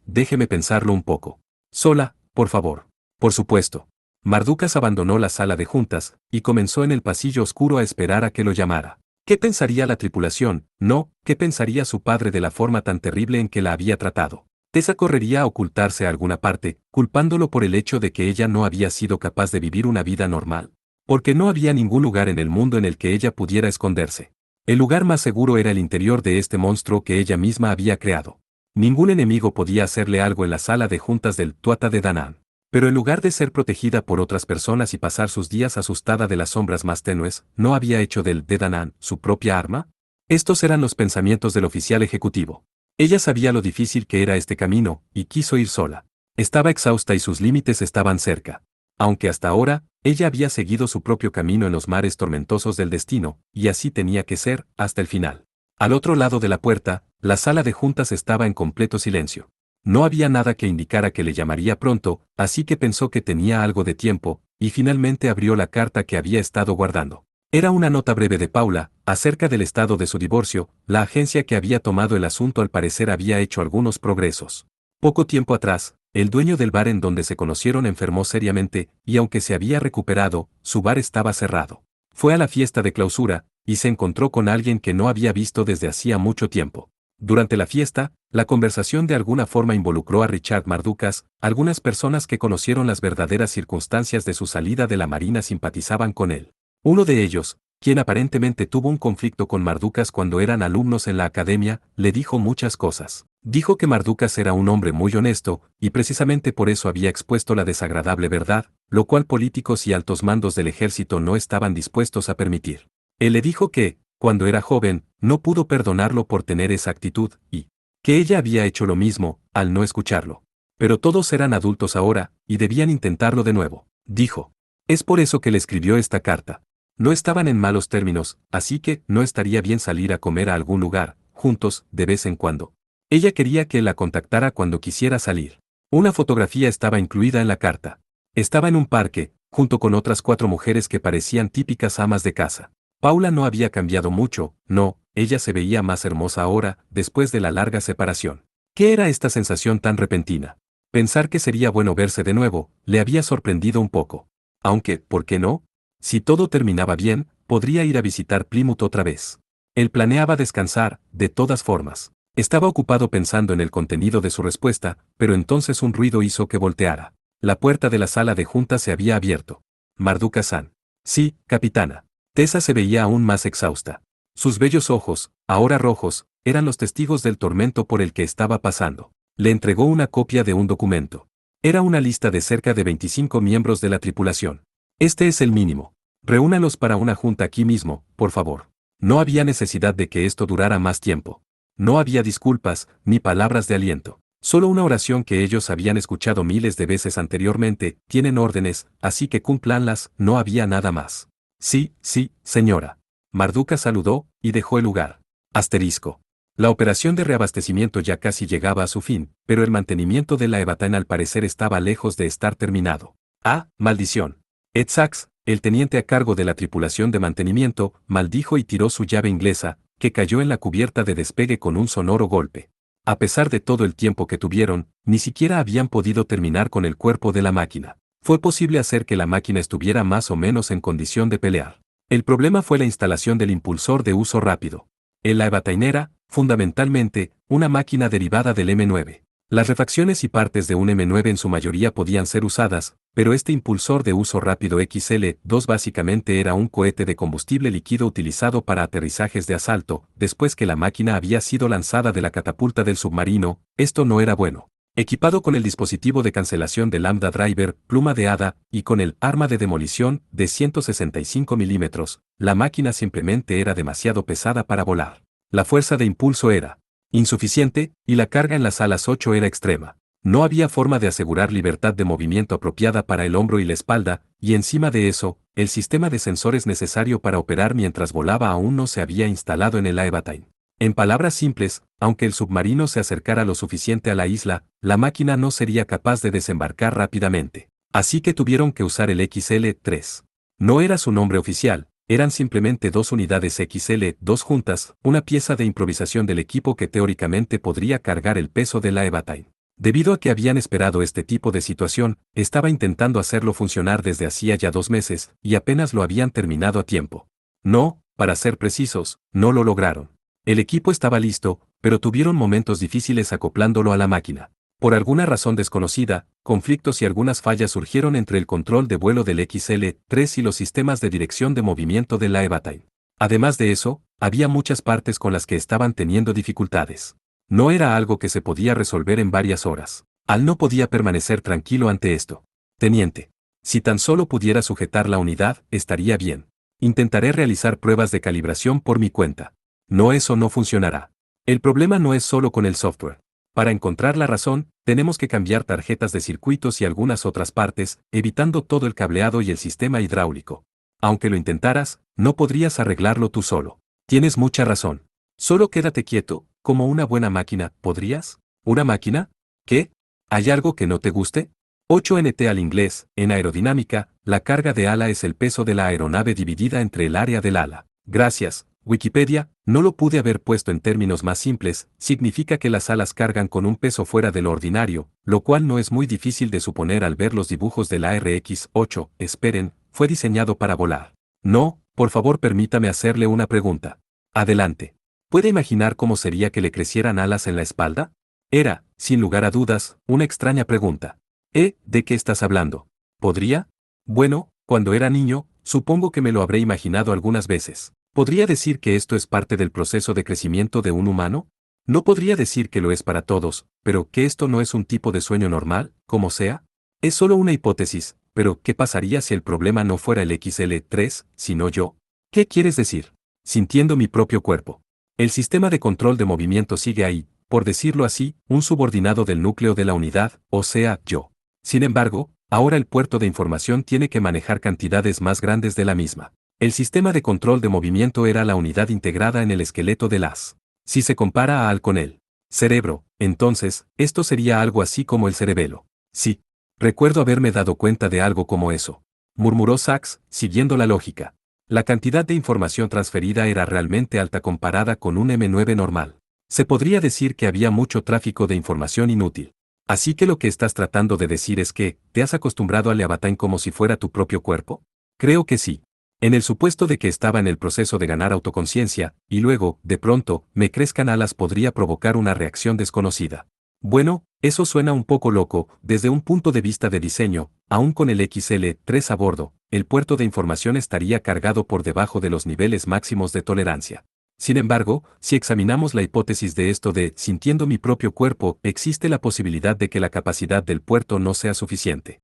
pensarlo un poco. Sola, por favor. Por supuesto. Mardukas abandonó la sala de juntas, y comenzó en el pasillo oscuro a esperar a que lo llamara. ¿Qué pensaría la tripulación? No, ¿qué pensaría su padre de la forma tan terrible en que la había tratado? Tessa correría a ocultarse a alguna parte, culpándolo por el hecho de que ella no había sido capaz de vivir una vida normal. Porque no había ningún lugar en el mundo en el que ella pudiera esconderse. El lugar más seguro era el interior de este monstruo que ella misma había creado. Ningún enemigo podía hacerle algo en la sala de juntas del Tuatha de Danann. Pero en lugar de ser protegida por otras personas y pasar sus días asustada de las sombras más tenues, ¿no había hecho del de Danann su propia arma? Estos eran los pensamientos del oficial ejecutivo. Ella sabía lo difícil que era este camino, y quiso ir sola. Estaba exhausta y sus límites estaban cerca. Aunque hasta ahora, ella había seguido su propio camino en los mares tormentosos del destino, y así tenía que ser, hasta el final. Al otro lado de la puerta, la sala de juntas estaba en completo silencio. No había nada que indicara que le llamaría pronto, así que pensó que tenía algo de tiempo, y finalmente abrió la carta que había estado guardando. Era una nota breve de Paula, acerca del estado de su divorcio. La agencia que había tomado el asunto al parecer había hecho algunos progresos. Poco tiempo atrás, el dueño del bar en donde se conocieron enfermó seriamente, y aunque se había recuperado, su bar estaba cerrado. Fue a la fiesta de clausura, y se encontró con alguien que no había visto desde hacía mucho tiempo. Durante la fiesta, la conversación de alguna forma involucró a Richard Mardukas. Algunas personas que conocieron las verdaderas circunstancias de su salida de la Marina simpatizaban con él. Uno de ellos, quien aparentemente tuvo un conflicto con Mardukas cuando eran alumnos en la academia, le dijo muchas cosas. Dijo que Mardukas era un hombre muy honesto, y precisamente por eso había expuesto la desagradable verdad, lo cual políticos y altos mandos del ejército no estaban dispuestos a permitir. Él le dijo que, cuando era joven, no pudo perdonarlo por tener esa actitud, y que ella había hecho lo mismo, al no escucharlo. Pero todos eran adultos ahora, y debían intentarlo de nuevo, dijo. Es por eso que le escribió esta carta. No estaban en malos términos, así que no estaría bien salir a comer a algún lugar, juntos, de vez en cuando. Ella quería que la contactara cuando quisiera salir. Una fotografía estaba incluida en la carta. Estaba en un parque, junto con otras 4 mujeres que parecían típicas amas de casa. Paula no había cambiado mucho, no, ella se veía más hermosa ahora, después de la larga separación. ¿Qué era esta sensación tan repentina? Pensar que sería bueno verse de nuevo, le había sorprendido un poco. Aunque, ¿por qué no? Si todo terminaba bien, podría ir a visitar Plymouth otra vez. Él planeaba descansar, de todas formas. Estaba ocupado pensando en el contenido de su respuesta, pero entonces un ruido hizo que volteara. La puerta de la sala de juntas se había abierto. Mardukas-san. Sí, capitana. Tessa se veía aún más exhausta. Sus bellos ojos, ahora rojos, eran los testigos del tormento por el que estaba pasando. Le entregó una copia de un documento. Era una lista de cerca de 25 miembros de la tripulación. Este es el mínimo. Reúnalos para una junta aquí mismo, por favor. No había necesidad de que esto durara más tiempo. No había disculpas, ni palabras de aliento. Solo una oración que ellos habían escuchado miles de veces anteriormente. Tienen órdenes, así que cúmplanlas, no había nada más. Sí, sí, señora. Mardukas saludó, y dejó el lugar. Asterisco. La operación de reabastecimiento ya casi llegaba a su fin, pero el mantenimiento de la Evatine al parecer estaba lejos de estar terminado. ¡Ah, maldición! Ed Sachs, el teniente a cargo de la tripulación de mantenimiento, maldijo y tiró su llave inglesa, que cayó en la cubierta de despegue con un sonoro golpe. A pesar de todo el tiempo que tuvieron, ni siquiera habían podido terminar con el cuerpo de la máquina. Fue posible hacer que la máquina estuviera más o menos en condición de pelear. El problema fue la instalación del impulsor de uso rápido. La Evatine era, fundamentalmente, una máquina derivada del M9. Las refacciones y partes de un M9 en su mayoría podían ser usadas, pero este impulsor de uso rápido XL-2 básicamente era un cohete de combustible líquido utilizado para aterrizajes de asalto. Después que la máquina había sido lanzada de la catapulta del submarino, esto no era bueno. Equipado con el dispositivo de cancelación de Lambda Driver, pluma de hada, y con el arma de demolición de 165 milímetros, la máquina simplemente era demasiado pesada para volar. La fuerza de impulso era insuficiente, y la carga en las alas 8 era extrema. No había forma de asegurar libertad de movimiento apropiada para el hombro y la espalda, y encima de eso, el sistema de sensores necesario para operar mientras volaba aún no se había instalado en el Evatine. En palabras simples, aunque el submarino se acercara lo suficiente a la isla, la máquina no sería capaz de desembarcar rápidamente. Así que tuvieron que usar el XL-3. No era su nombre oficial, eran simplemente 2 unidades XL-2 juntas, una pieza de improvisación del equipo que teóricamente podría cargar el peso de la Evatine. Debido a que habían esperado este tipo de situación, estaba intentando hacerlo funcionar desde hacía ya 2 meses, y apenas lo habían terminado a tiempo. No, para ser precisos, no lo lograron. El equipo estaba listo, pero tuvieron momentos difíciles acoplándolo a la máquina. Por alguna razón desconocida, conflictos y algunas fallas surgieron entre el control de vuelo del XL-3 y los sistemas de dirección de movimiento de la Evatine. Además de eso, había muchas partes con las que estaban teniendo dificultades. No era algo que se podía resolver en varias horas. Al no podía permanecer tranquilo ante esto. Teniente. Si tan solo pudiera sujetar la unidad, estaría bien. Intentaré realizar pruebas de calibración por mi cuenta. No, eso no funcionará. El problema no es solo con el software. Para encontrar la razón, tenemos que cambiar tarjetas de circuitos y algunas otras partes, evitando todo el cableado y el sistema hidráulico. Aunque lo intentaras, no podrías arreglarlo tú solo. Tienes mucha razón. Solo quédate quieto, como una buena máquina, ¿podrías? ¿Una máquina? ¿Qué? ¿Hay algo que no te guste? 8nt al inglés, en aerodinámica, la carga de ala es el peso de la aeronave dividida entre el área del ala. Gracias, Wikipedia, no lo pude haber puesto en términos más simples, significa que las alas cargan con un peso fuera de lo ordinario, lo cual no es muy difícil de suponer al ver los dibujos del ARX-8, esperen, fue diseñado para volar. No, por favor permítame hacerle una pregunta. Adelante. ¿Puede imaginar cómo sería que le crecieran alas en la espalda? Era, sin lugar a dudas, una extraña pregunta. ¿De qué estás hablando? ¿Podría? Bueno, cuando era niño, supongo que me lo habré imaginado algunas veces. ¿Podría decir que esto es parte del proceso de crecimiento de un humano? No podría decir que lo es para todos, pero que esto no es un tipo de sueño normal, como sea. Es solo una hipótesis, pero ¿qué pasaría si el problema no fuera el XL3, sino yo? ¿Qué quieres decir? Sintiendo mi propio cuerpo. El sistema de control de movimiento sigue ahí, por decirlo así, un subordinado del núcleo de la unidad, o sea, yo. Sin embargo, ahora el puerto de información tiene que manejar cantidades más grandes de la misma. El sistema de control de movimiento era la unidad integrada en el esqueleto del as. Si se compara con el cerebro, entonces, esto sería algo así como el cerebelo. Sí. Recuerdo haberme dado cuenta de algo como eso. Murmuró Sachs, siguiendo la lógica. La cantidad de información transferida era realmente alta comparada con un M9 normal. Se podría decir que había mucho tráfico de información inútil. Así que lo que estás tratando de decir es que, ¿te has acostumbrado a Leviatán como si fuera tu propio cuerpo? Creo que sí. En el supuesto de que estaba en el proceso de ganar autoconciencia, y luego, de pronto, me crezcan alas podría provocar una reacción desconocida. Bueno, eso suena un poco loco, desde un punto de vista de diseño, aún con el XL3 a bordo, el puerto de información estaría cargado por debajo de los niveles máximos de tolerancia. Sin embargo, si examinamos la hipótesis de esto de sintiendo mi propio cuerpo, existe la posibilidad de que la capacidad del puerto no sea suficiente.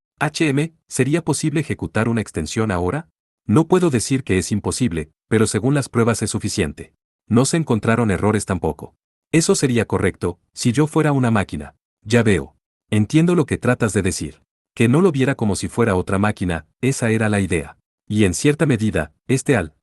¿Sería posible ejecutar una extensión ahora? No puedo decir que es imposible, pero según las pruebas es suficiente. No se encontraron errores tampoco. Eso sería correcto, si yo fuera una máquina. Ya veo. Entiendo lo que tratas de decir. Que no lo viera como si fuera otra máquina, esa era la idea. Y en cierta medida,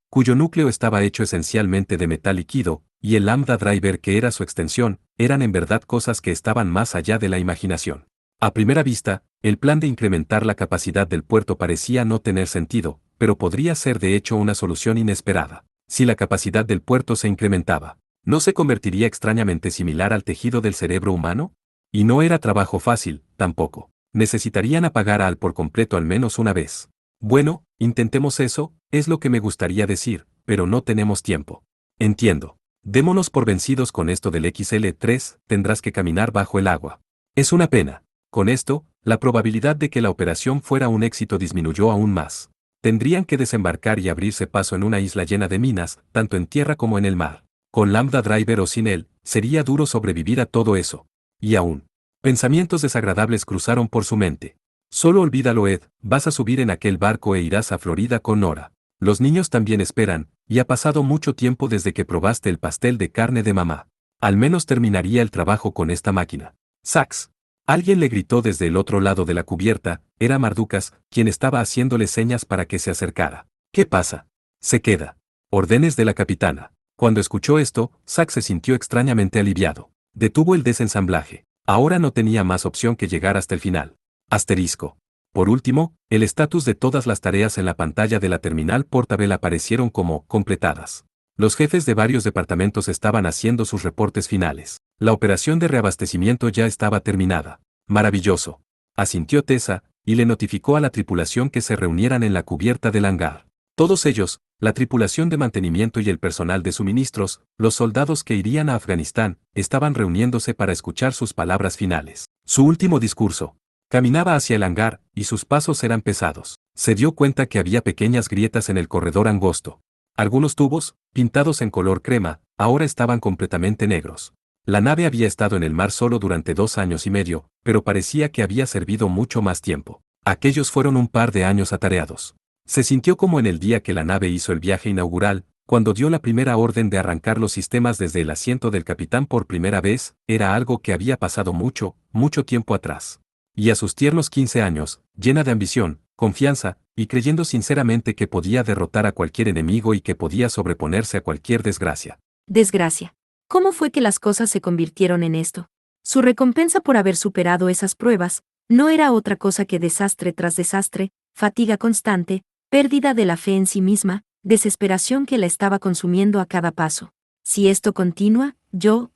cuyo núcleo estaba hecho esencialmente de metal líquido, y el Lambda Driver que era su extensión, eran en verdad cosas que estaban más allá de la imaginación. A primera vista, el plan de incrementar la capacidad del puerto parecía no tener sentido, pero podría ser de hecho una solución inesperada. Si la capacidad del puerto se incrementaba, ¿no se convertiría extrañamente similar al tejido del cerebro humano? Y no era trabajo fácil, tampoco. Necesitarían apagar por completo al menos una vez. Bueno, intentemos eso, es lo que me gustaría decir, pero no tenemos tiempo. Entiendo. Démonos por vencidos con esto del XL3, tendrás que caminar bajo el agua. Es una pena. Con esto, la probabilidad de que la operación fuera un éxito disminuyó aún más. Tendrían que desembarcar y abrirse paso en una isla llena de minas, tanto en tierra como en el mar. Con Lambda Driver o sin él, sería duro sobrevivir a todo eso. Y aún. Pensamientos desagradables cruzaron por su mente. Solo olvídalo, Ed, vas a subir en aquel barco e irás a Florida con Nora. Los niños también esperan, y ha pasado mucho tiempo desde que probaste el pastel de carne de mamá. Al menos terminaría el trabajo con esta máquina. Sax. Alguien le gritó desde el otro lado de la cubierta, era Mardukas, quien estaba haciéndole señas para que se acercara. ¿Qué pasa? Se queda. Órdenes de la capitana. Cuando escuchó esto, Sax se sintió extrañamente aliviado. Detuvo el desensamblaje. Ahora no tenía más opción que llegar hasta el final. Asterisco. Por último, el estatus de todas las tareas en la pantalla de la terminal portátil aparecieron como completadas. Los jefes de varios departamentos estaban haciendo sus reportes finales. La operación de reabastecimiento ya estaba terminada. Maravilloso. Asintió Tessa, y le notificó a la tripulación que se reunieran en la cubierta del hangar. Todos ellos, la tripulación de mantenimiento y el personal de suministros, los soldados que irían a Afganistán, estaban reuniéndose para escuchar sus palabras finales. Su último discurso. Caminaba hacia el hangar, y sus pasos eran pesados. Se dio cuenta que había pequeñas grietas en el corredor angosto. Algunos tubos, pintados en color crema, ahora estaban completamente negros. La nave había estado en el mar solo durante 2 años y medio, pero parecía que había servido mucho más tiempo. Aquellos fueron un par de años atareados. Se sintió como en el día que la nave hizo el viaje inaugural, cuando dio la primera orden de arrancar los sistemas desde el asiento del capitán por primera vez, era algo que había pasado mucho, mucho tiempo atrás. Y a sus tiernos 15 años, llena de ambición, confianza, y creyendo sinceramente que podía derrotar a cualquier enemigo y que podía sobreponerse a cualquier desgracia. Desgracia. ¿Cómo fue que las cosas se convirtieron en esto? Su recompensa por haber superado esas pruebas no era otra cosa que desastre tras desastre, fatiga constante, pérdida de la fe en sí misma, desesperación que la estaba consumiendo a cada paso. Si esto continúa,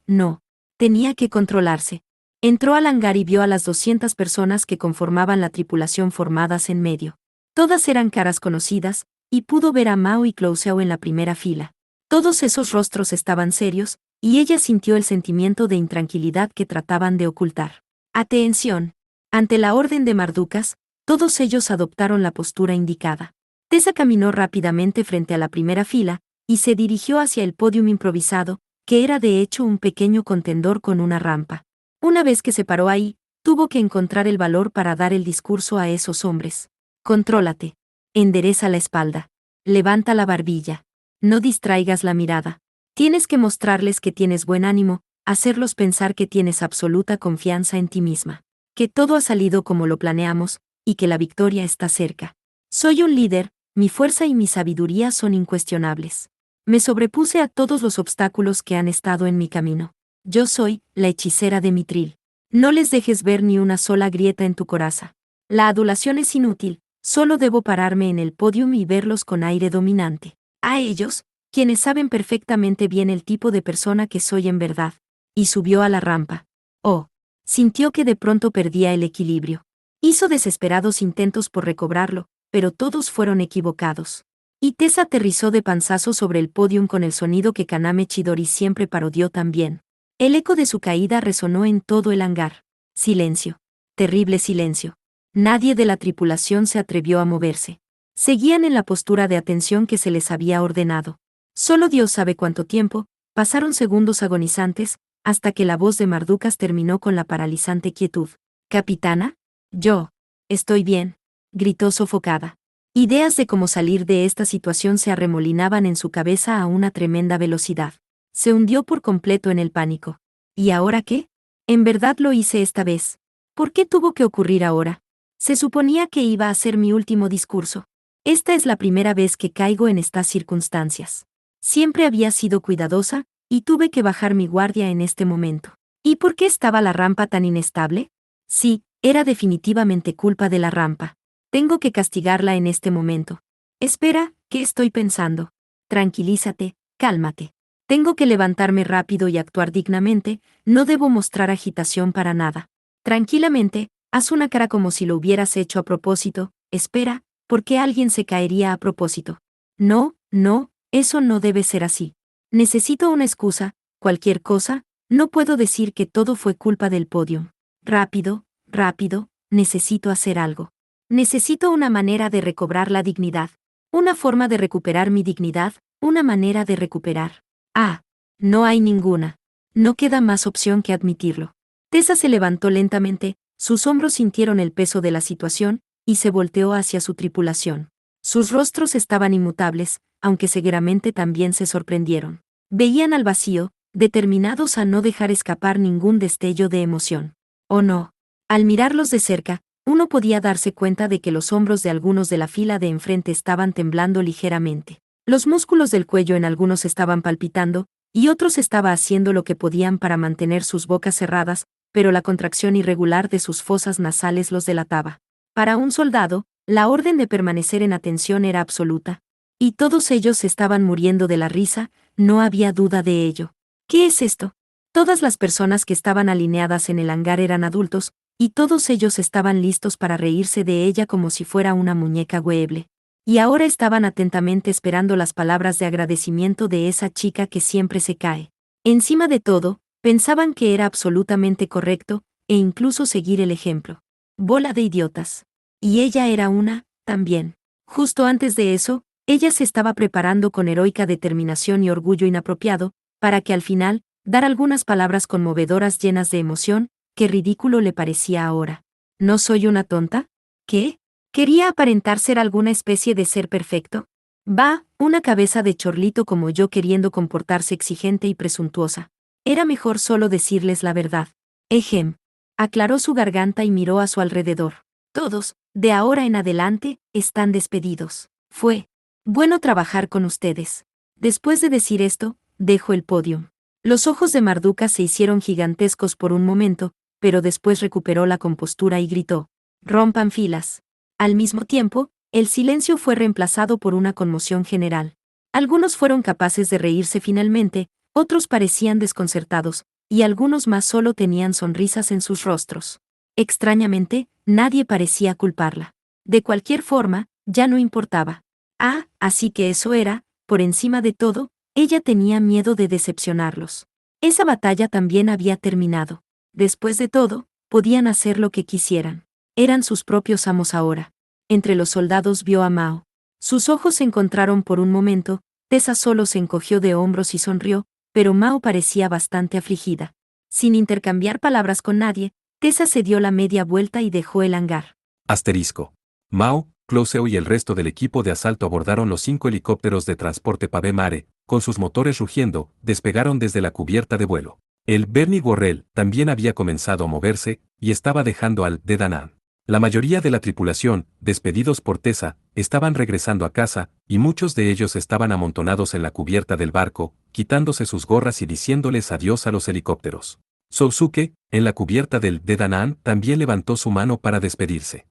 no. Tenía que controlarse. Entró al hangar y vio a las 200 personas que conformaban la tripulación formadas en medio. Todas eran caras conocidas, y pudo ver a Mao y Clouseau en la primera fila. Todos esos rostros estaban serios, y ella sintió el sentimiento de intranquilidad que trataban de ocultar. Atención. Ante la orden de Mardukas, todos ellos adoptaron la postura indicada. Tessa caminó rápidamente frente a la primera fila, y se dirigió hacia el pódium improvisado, que era de hecho un pequeño contendor con una rampa. Una vez que se paró ahí, tuvo que encontrar el valor para dar el discurso a esos hombres. Contrólate. Endereza la espalda. Levanta la barbilla. No distraigas la mirada. Tienes que mostrarles que tienes buen ánimo, hacerlos pensar que tienes absoluta confianza en ti misma. Que todo ha salido como lo planeamos, y que la victoria está cerca. Soy un líder, mi fuerza y mi sabiduría son incuestionables. Me sobrepuse a todos los obstáculos que han estado en mi camino. Yo soy la hechicera de Mithril. No les dejes ver ni una sola grieta en tu coraza. La adulación es inútil, solo debo pararme en el podium y verlos con aire dominante. A ellos, quienes saben perfectamente bien el tipo de persona que soy en verdad. Y subió a la rampa. Oh, sintió que de pronto perdía el equilibrio. Hizo desesperados intentos por recobrarlo, pero todos fueron equivocados. Y Tessa aterrizó de panzazo sobre el podium con el sonido que Kaname Chidori siempre parodió tan bien. El eco de su caída resonó en todo el hangar. Silencio. Terrible silencio. Nadie de la tripulación se atrevió a moverse. Seguían en la postura de atención que se les había ordenado. Solo Dios sabe cuánto tiempo, pasaron segundos agonizantes, hasta que la voz de Mardukas terminó con la paralizante quietud. «Capitana, yo. Estoy bien», gritó sofocada. Ideas de cómo salir de esta situación se arremolinaban en su cabeza a una tremenda velocidad. Se hundió por completo en el pánico. ¿Y ahora qué? ¿En verdad lo hice esta vez? ¿Por qué tuvo que ocurrir ahora? Se suponía que iba a ser mi último discurso. Esta es la primera vez que caigo en estas circunstancias. Siempre había sido cuidadosa, y tuve que bajar mi guardia en este momento. ¿Y por qué estaba la rampa tan inestable? Sí, era definitivamente culpa de la rampa. Tengo que castigarla en este momento. Espera, ¿qué estoy pensando? Tranquilízate, cálmate. Tengo que levantarme rápido y actuar dignamente, no debo mostrar agitación para nada. Tranquilamente, haz una cara como si lo hubieras hecho a propósito. Espera, ¿por qué alguien se caería a propósito? No, no, eso no debe ser así. Necesito una excusa, cualquier cosa, no puedo decir que todo fue culpa del podio. Rápido, rápido, necesito hacer algo. Necesito una manera de recobrar la dignidad. Una forma de recuperar mi dignidad, una manera de recuperar. Ah, no hay ninguna. No queda más opción que admitirlo. Tessa se levantó lentamente, sus hombros sintieron el peso de la situación, y se volteó hacia su tripulación. Sus rostros estaban inmutables, aunque cegueramente también se sorprendieron. Veían al vacío, determinados a no dejar escapar ningún destello de emoción. ¿O no? Al mirarlos de cerca, uno podía darse cuenta de que los hombros de algunos de la fila de enfrente estaban temblando ligeramente. Los músculos del cuello en algunos estaban palpitando, y otros estaban haciendo lo que podían para mantener sus bocas cerradas, pero la contracción irregular de sus fosas nasales los delataba. Para un soldado, la orden de permanecer en atención era absoluta. Y todos ellos estaban muriendo de la risa, no había duda de ello. ¿Qué es esto? Todas las personas que estaban alineadas en el hangar eran adultos, y todos ellos estaban listos para reírse de ella como si fuera una muñeca hueble. Y ahora estaban atentamente esperando las palabras de agradecimiento de esa chica que siempre se cae. Encima de todo, pensaban que era absolutamente correcto, e incluso seguir el ejemplo. Bola de idiotas. Y ella era una, también. Justo antes de eso, ella se estaba preparando con heroica determinación y orgullo inapropiado, para que al final, dar algunas palabras conmovedoras llenas de emoción. Qué ridículo le parecía ahora. ¿No soy una tonta? ¿Qué? ¿Quería aparentar ser alguna especie de ser perfecto? Va, una cabeza de chorlito como yo queriendo comportarse exigente y presuntuosa. Era mejor solo decirles la verdad. Ejem. Aclaró su garganta y miró a su alrededor. Todos, de ahora en adelante, están despedidos. Fue bueno trabajar con ustedes. Después de decir esto, dejó el podio. Los ojos de Mardukas se hicieron gigantescos por un momento, pero después recuperó la compostura y gritó: «Rompan filas». Al mismo tiempo, el silencio fue reemplazado por una conmoción general. Algunos fueron capaces de reírse finalmente, otros parecían desconcertados, y algunos más solo tenían sonrisas en sus rostros. Extrañamente, nadie parecía culparla. De cualquier forma, ya no importaba. Ah, así que eso era, por encima de todo, Ella tenía miedo de decepcionarlos. Esa batalla también había terminado. Después de todo, podían hacer lo que quisieran. Eran sus propios amos ahora. Entre los soldados vio a Mao. Sus ojos se encontraron por un momento, Tessa solo se encogió de hombros y sonrió, pero Mao parecía bastante afligida. Sin intercambiar palabras con nadie, Tessa se dio la media vuelta y dejó el hangar. Asterisco. Mao, Closeo y el resto del equipo de asalto abordaron los 5 helicópteros de transporte Pave Mare, con sus motores rugiendo, despegaron desde la cubierta de vuelo. El Bernie Worrell también había comenzado a moverse, y estaba dejando al de Da Nang. La mayoría de la tripulación, despedidos por Tessa, estaban regresando a casa, y muchos de ellos estaban amontonados en la cubierta del barco, quitándose sus gorras y diciéndoles adiós a los helicópteros. Sousuke, en la cubierta del de Da Nang, también levantó su mano para despedirse.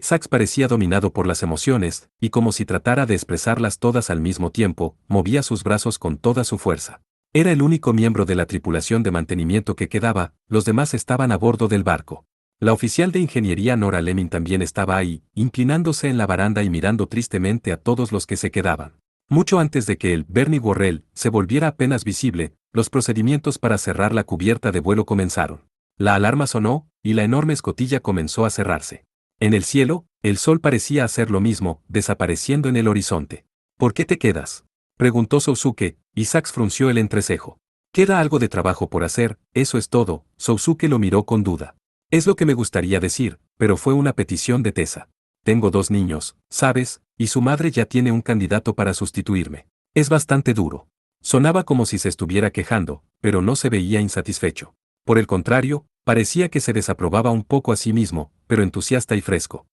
Sax parecía dominado por las emociones, y como si tratara de expresarlas todas al mismo tiempo, movía sus brazos con toda su fuerza. Era el único miembro de la tripulación de mantenimiento que quedaba, los demás estaban a bordo del barco. La oficial de ingeniería Nora Lemming también estaba ahí, inclinándose en la baranda y mirando tristemente a todos los que se quedaban. Mucho antes de que el Bernie Worrell se volviera apenas visible, los procedimientos para cerrar la cubierta de vuelo comenzaron. La alarma sonó, y la enorme escotilla comenzó a cerrarse. En el cielo, el sol parecía hacer lo mismo, desapareciendo en el horizonte. ¿Por qué te quedas?, preguntó Sousuke, y Sax frunció el entrecejo. Queda algo de trabajo por hacer, eso es todo. Sousuke lo miró con duda. Es lo que me gustaría decir, pero fue una petición de Tessa. Tengo 2 niños, ¿sabes? Y su madre ya tiene un candidato para sustituirme. Es bastante duro. Sonaba como si se estuviera quejando, pero no se veía insatisfecho. Por el contrario, parecía que se desaprobaba un poco a sí mismo, pero entusiasta y fresco.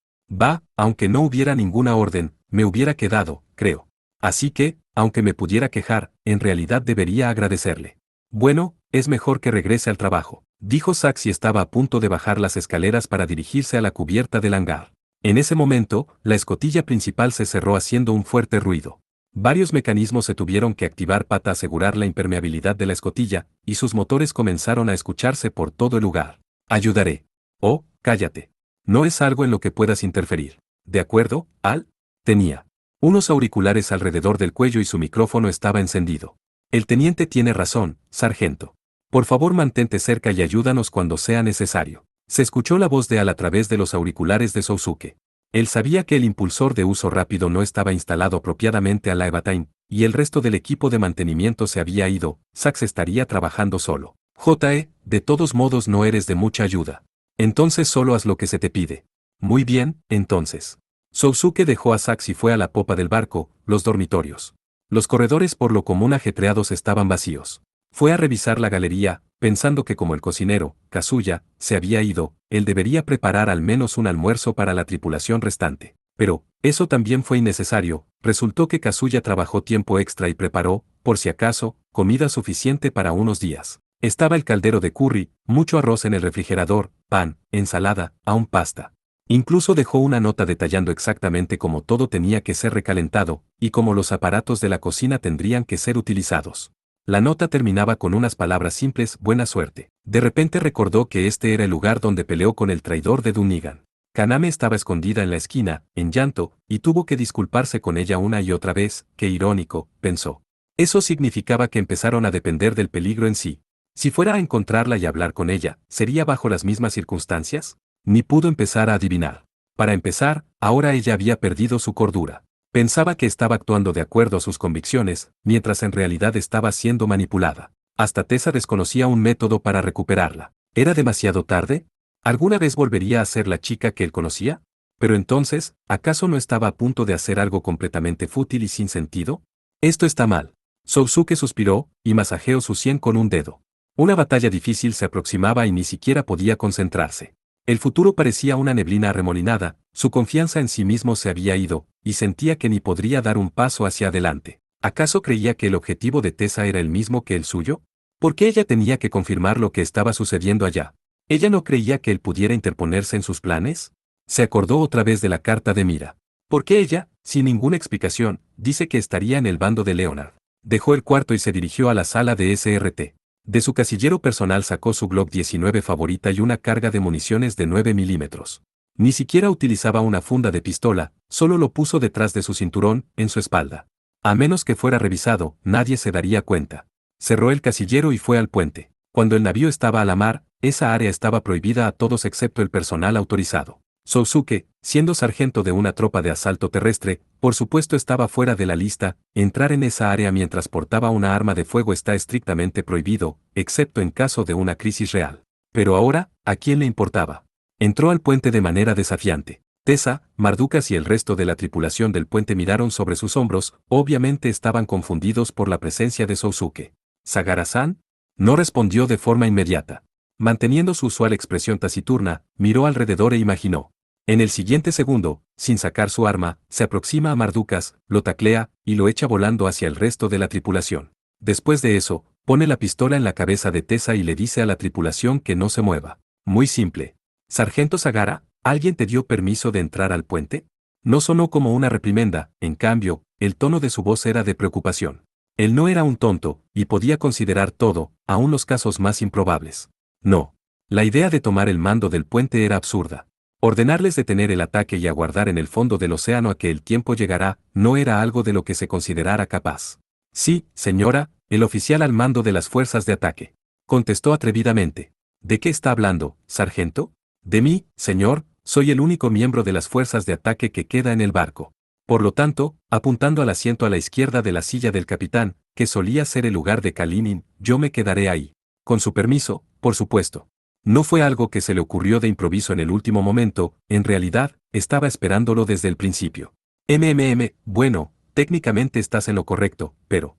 Aunque no hubiera ninguna orden, me hubiera quedado, creo. Así que, aunque me pudiera quejar, en realidad debería agradecerle. Bueno, es mejor que regrese al trabajo, dijo Sax y estaba a punto de bajar las escaleras para dirigirse a la cubierta del hangar. En ese momento, la escotilla principal se cerró haciendo un fuerte ruido. Varios mecanismos se tuvieron que activar para asegurar la impermeabilidad de la escotilla, y sus motores comenzaron a escucharse por todo el lugar. Ayudaré. Oh, cállate. No es algo en lo que puedas interferir. ¿De acuerdo, Al? Tenía unos auriculares alrededor del cuello y su micrófono estaba encendido. El teniente tiene razón, sargento. Por favor mantente cerca y ayúdanos cuando sea necesario. Se escuchó la voz de Al a través de los auriculares de Sousuke. Él sabía que el impulsor de uso rápido no estaba instalado apropiadamente a la Evatine, y el resto del equipo de mantenimiento se había ido. Sax estaría trabajando solo. De todos modos no eres de mucha ayuda. Entonces solo haz lo que se te pide. Muy bien, entonces. Sousuke dejó a Sax y fue a la popa del barco, los dormitorios. Los corredores por lo común ajetreados estaban vacíos. Fue a revisar la galería, pensando que como el cocinero, Kazuya, se había ido, él debería preparar al menos un almuerzo para la tripulación restante. Pero, eso también fue innecesario, resultó que Kazuya trabajó tiempo extra y preparó, por si acaso, comida suficiente para unos días. Estaba el caldero de curry, mucho arroz en el refrigerador, pan, ensalada, aún pasta. Incluso dejó una nota detallando exactamente cómo todo tenía que ser recalentado, y cómo los aparatos de la cocina tendrían que ser utilizados. La nota terminaba con unas palabras simples: buena suerte. De repente recordó que este era el lugar donde peleó con el traidor de Dunnigan. Kaname estaba escondida en la esquina, en llanto, y tuvo que disculparse con ella una y otra vez. Qué irónico, pensó. Eso significaba que empezaron a depender del peligro en sí. Si fuera a encontrarla y hablar con ella, ¿sería bajo las mismas circunstancias? Ni pudo empezar a adivinar. Para empezar, ahora ella había perdido su cordura. Pensaba que estaba actuando de acuerdo a sus convicciones, mientras en realidad estaba siendo manipulada. Hasta Tessa desconocía un método para recuperarla. ¿Era demasiado tarde? ¿Alguna vez volvería a ser la chica que él conocía? Pero entonces, ¿acaso no estaba a punto de hacer algo completamente fútil y sin sentido? Esto está mal. Sousuke suspiró, y masajeó su sien con un dedo. Una batalla difícil se aproximaba y ni siquiera podía concentrarse. El futuro parecía una neblina arremolinada, su confianza en sí mismo se había ido, y sentía que ni podría dar un paso hacia adelante. ¿Acaso creía que el objetivo de Tessa era el mismo que el suyo? ¿Por qué ella tenía que confirmar lo que estaba sucediendo allá? ¿Ella no creía que él pudiera interponerse en sus planes? Se acordó otra vez de la carta de Mira. ¿Por qué ella, sin ninguna explicación, dice que estaría en el bando de Leonard? Dejó el cuarto y se dirigió a la sala de SRT. De su casillero personal sacó su Glock 19 favorita y una carga de municiones de 9 milímetros. Ni siquiera utilizaba una funda de pistola, solo lo puso detrás de su cinturón, en su espalda. A menos que fuera revisado, nadie se daría cuenta. Cerró el casillero y fue al puente. Cuando el navío estaba a la mar, esa área estaba prohibida a todos excepto el personal autorizado. Sousuke, siendo sargento de una tropa de asalto terrestre, por supuesto estaba fuera de la lista. Entrar en esa área mientras portaba una arma de fuego está estrictamente prohibido, excepto en caso de una crisis real. Pero ahora, ¿a quién le importaba? Entró al puente de manera desafiante. Tessa, Mardukas y el resto de la tripulación del puente miraron sobre sus hombros, obviamente estaban confundidos por la presencia de Sousuke. ¿Sagara-san? No respondió de forma inmediata. Manteniendo su usual expresión taciturna, miró alrededor e imaginó. En el siguiente segundo, sin sacar su arma, se aproxima a Mardukas, lo taclea, y lo echa volando hacia el resto de la tripulación. Después de eso, pone la pistola en la cabeza de Tessa y le dice a la tripulación que no se mueva. Muy simple. Sargento Sagara, ¿alguien te dio permiso de entrar al puente? No sonó como una reprimenda, en cambio, el tono de su voz era de preocupación. Él no era un tonto, y podía considerar todo, aun los casos más improbables. No. La idea de tomar el mando del puente era absurda. Ordenarles detener el ataque y aguardar en el fondo del océano a que el tiempo llegara, no era algo de lo que se considerara capaz. Sí, señora, el oficial al mando de las fuerzas de ataque. Contestó atrevidamente. ¿De qué está hablando, sargento? De mí, señor, soy el único miembro de las fuerzas de ataque que queda en el barco. Por lo tanto, apuntando al asiento a la izquierda de la silla del capitán, que solía ser el lugar de Kalinin, yo me quedaré ahí. Con su permiso, por supuesto. No fue algo que se le ocurrió de improviso en el último momento, en realidad, estaba esperándolo desde el principio. Bueno, técnicamente estás en lo correcto, pero...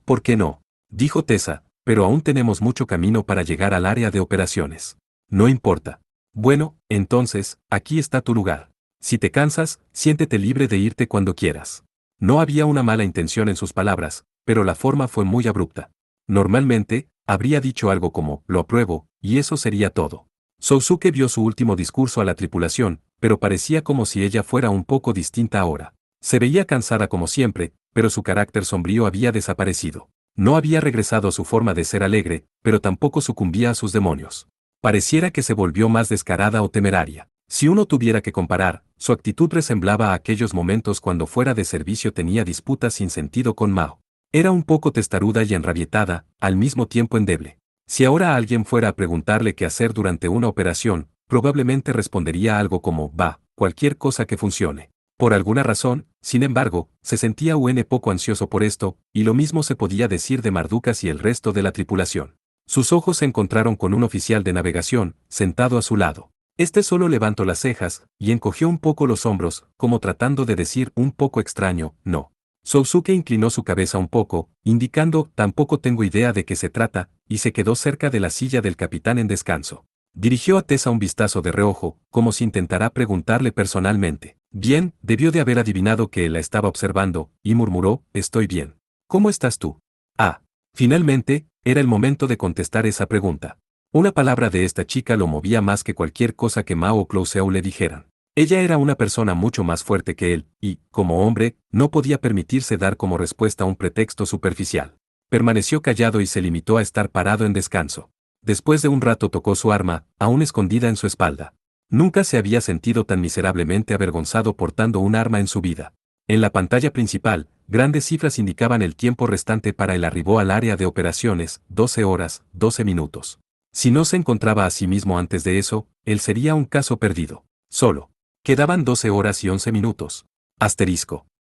¿por qué no? Dijo Tessa, pero aún tenemos mucho camino para llegar al área de operaciones. No importa. Bueno, entonces, aquí está tu lugar. Si te cansas, siéntete libre de irte cuando quieras. No había una mala intención en sus palabras, pero la forma fue muy abrupta. Normalmente, habría dicho algo como, lo apruebo, y eso sería todo. Sousuke vio su último discurso a la tripulación, pero parecía como si ella fuera un poco distinta ahora. Se veía cansada como siempre, pero su carácter sombrío había desaparecido. No había regresado a su forma de ser alegre, pero tampoco sucumbía a sus demonios. Pareciera que se volvió más descarada o temeraria. Si uno tuviera que comparar, su actitud resemblaba a aquellos momentos cuando fuera de servicio tenía disputas sin sentido con Mao. Era un poco testaruda y enrabietada, al mismo tiempo endeble. Si ahora alguien fuera a preguntarle qué hacer durante una operación, probablemente respondería algo como, cualquier cosa que funcione. Por alguna razón, sin embargo, se sentía poco ansioso por esto, y lo mismo se podía decir de Mardukas y el resto de la tripulación. Sus ojos se encontraron con un oficial de navegación, sentado a su lado. Este solo levantó las cejas, y encogió un poco los hombros, como tratando de decir un poco extraño, no. Sousuke inclinó su cabeza un poco, indicando, tampoco tengo idea de qué se trata, y se quedó cerca de la silla del capitán en descanso. Dirigió a Tessa un vistazo de reojo, como si intentara preguntarle personalmente. Bien, debió de haber adivinado que él la estaba observando, y murmuró, estoy bien. ¿Cómo estás tú? Finalmente, era el momento de contestar esa pregunta. Una palabra de esta chica lo movía más que cualquier cosa que Mao o Clouseau le dijeran. Ella era una persona mucho más fuerte que él, y, como hombre, no podía permitirse dar como respuesta un pretexto superficial. Permaneció callado y se limitó a estar parado en descanso. Después de un rato tocó su arma, aún escondida en su espalda. Nunca se había sentido tan miserablemente avergonzado portando un arma en su vida. En la pantalla principal, grandes cifras indicaban el tiempo restante para el arribo al área de operaciones, 12 horas, 12 minutos. Si no se encontraba a sí mismo antes de eso, él sería un caso perdido. Solo. Quedaban 12 horas y 11 minutos.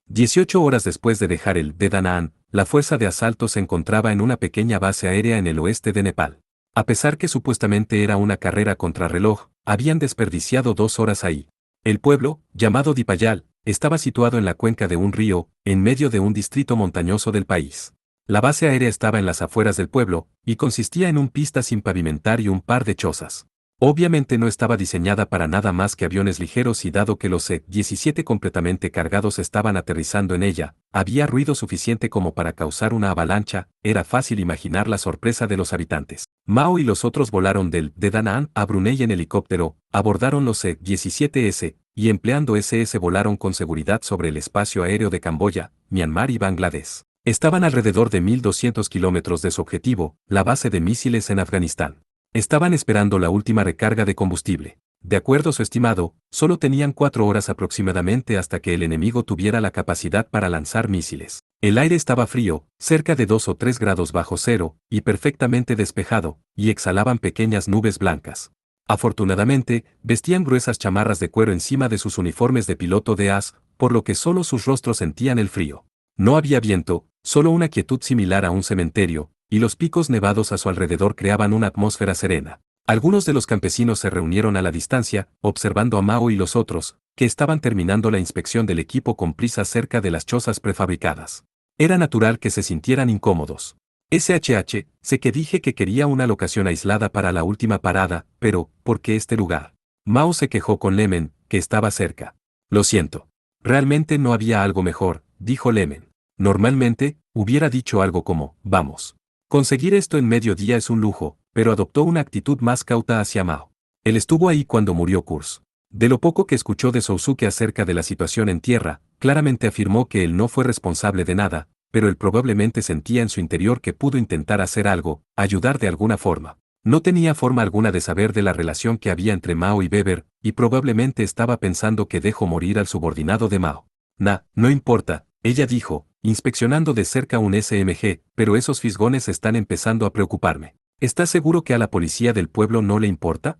18 horas después de dejar el de Danaan, la fuerza de asalto se encontraba en una pequeña base aérea en el oeste de Nepal. A pesar que supuestamente era una carrera contrarreloj, habían desperdiciado 2 horas ahí. El pueblo, llamado Dipayal, estaba situado en la cuenca de un río, en medio de un distrito montañoso del país. La base aérea estaba en las afueras del pueblo, y consistía en un pista sin pavimentar y un par de chozas. Obviamente no estaba diseñada para nada más que aviones ligeros y dado que los C-17 completamente cargados estaban aterrizando en ella, había ruido suficiente como para causar una avalancha, era fácil imaginar la sorpresa de los habitantes. Mao y los otros volaron de Danaan a Brunei en helicóptero, abordaron los C-17S, y empleando SS volaron con seguridad sobre el espacio aéreo de Camboya, Myanmar y Bangladesh. Estaban alrededor de 1.200 kilómetros de su objetivo, la base de misiles en Afganistán. Estaban esperando la última recarga de combustible. De acuerdo a su estimado, solo tenían 4 horas aproximadamente hasta que el enemigo tuviera la capacidad para lanzar misiles. El aire estaba frío, cerca de 2 o 3 grados bajo cero, y perfectamente despejado, y exhalaban pequeñas nubes blancas. Afortunadamente, vestían gruesas chamarras de cuero encima de sus uniformes de piloto de as, por lo que solo sus rostros sentían el frío. No había viento, solo una quietud similar a un cementerio, y los picos nevados a su alrededor creaban una atmósfera serena. Algunos de los campesinos se reunieron a la distancia, observando a Mao y los otros, que estaban terminando la inspección del equipo con prisa cerca de las chozas prefabricadas. Era natural que se sintieran incómodos. Sé que dije que quería una locación aislada para la última parada, pero, ¿por qué este lugar? Mao se quejó con Lemen, que estaba cerca. Lo siento. Realmente no había algo mejor, dijo Lemen. Normalmente, hubiera dicho algo como, vamos. Conseguir esto en mediodía es un lujo, pero adoptó una actitud más cauta hacia Mao. Él estuvo ahí cuando murió Kurz. De lo poco que escuchó de Sousuke acerca de la situación en tierra, claramente afirmó que él no fue responsable de nada, pero él probablemente sentía en su interior que pudo intentar hacer algo, ayudar de alguna forma. No tenía forma alguna de saber de la relación que había entre Mao y Weber, y probablemente estaba pensando que dejó morir al subordinado de Mao. No importa, ella dijo, inspeccionando de cerca un SMG, pero esos fisgones están empezando a preocuparme. ¿Estás seguro que a la policía del pueblo no le importa?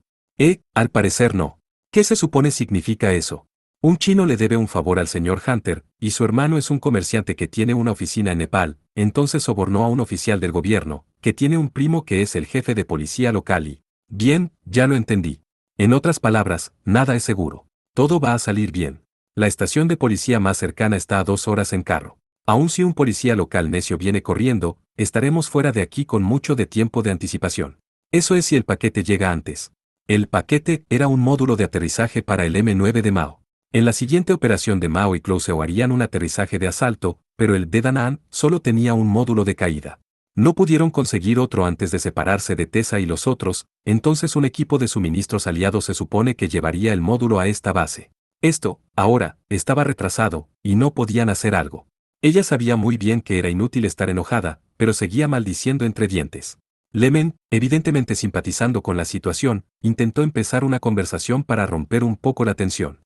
Al parecer no. ¿Qué se supone significa eso? Un chino le debe un favor al señor Hunter, y su hermano es un comerciante que tiene una oficina en Nepal, entonces sobornó a un oficial del gobierno, que tiene un primo que es el jefe de policía local y... Bien, ya lo entendí. En otras palabras, nada es seguro. Todo va a salir bien. La estación de policía más cercana está a 2 horas en carro. Aun si un policía local necio viene corriendo, estaremos fuera de aquí con mucho de tiempo de anticipación. Eso es si el paquete llega antes. El paquete era un módulo de aterrizaje para el M9 de Mao. En la siguiente operación de Mao y Clouseau harían un aterrizaje de asalto, pero el de Da Nang solo tenía un módulo de caída. No pudieron conseguir otro antes de separarse de Tessa y los otros, entonces un equipo de suministros aliados se supone que llevaría el módulo a esta base. Esto, ahora, estaba retrasado, y no podían hacer algo. Ella sabía muy bien que era inútil estar enojada, pero seguía maldiciendo entre dientes. Lemen, evidentemente simpatizando con la situación, intentó empezar una conversación para romper un poco la tensión.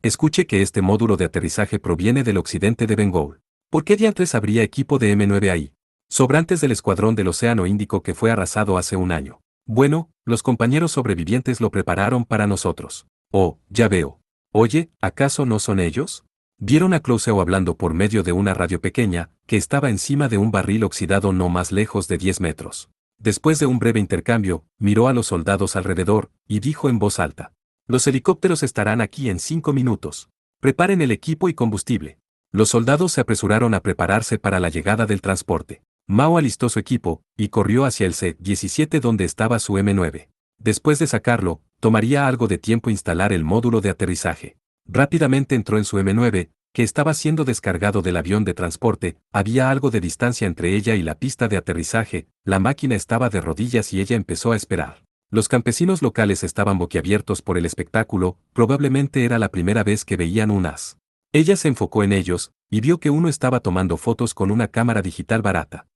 Escuche que este módulo de aterrizaje proviene del occidente de Bengal. ¿Por qué diantres habría equipo de M9 ahí? Sobrantes del escuadrón del Océano Índico que fue arrasado hace un año. Bueno, los compañeros sobrevivientes lo prepararon para nosotros. Oh, ya veo. Oye, ¿acaso no son ellos? Vieron a Clouseau hablando por medio de una radio pequeña, que estaba encima de un barril oxidado no más lejos de 10 metros. Después de un breve intercambio, miró a los soldados alrededor, y dijo en voz alta. Los helicópteros estarán aquí en 5 minutos. Preparen el equipo y combustible. Los soldados se apresuraron a prepararse para la llegada del transporte. Mao alistó su equipo, y corrió hacia el C-17 donde estaba su M9. Después de sacarlo, tomaría algo de tiempo instalar el módulo de aterrizaje. Rápidamente entró en su M9, que estaba siendo descargado del avión de transporte, había algo de distancia entre ella y la pista de aterrizaje, la máquina estaba de rodillas y ella empezó a esperar. Los campesinos locales estaban boquiabiertos por el espectáculo, probablemente era la primera vez que veían un as. Ella se enfocó en ellos, y vio que uno estaba tomando fotos con una cámara digital barata.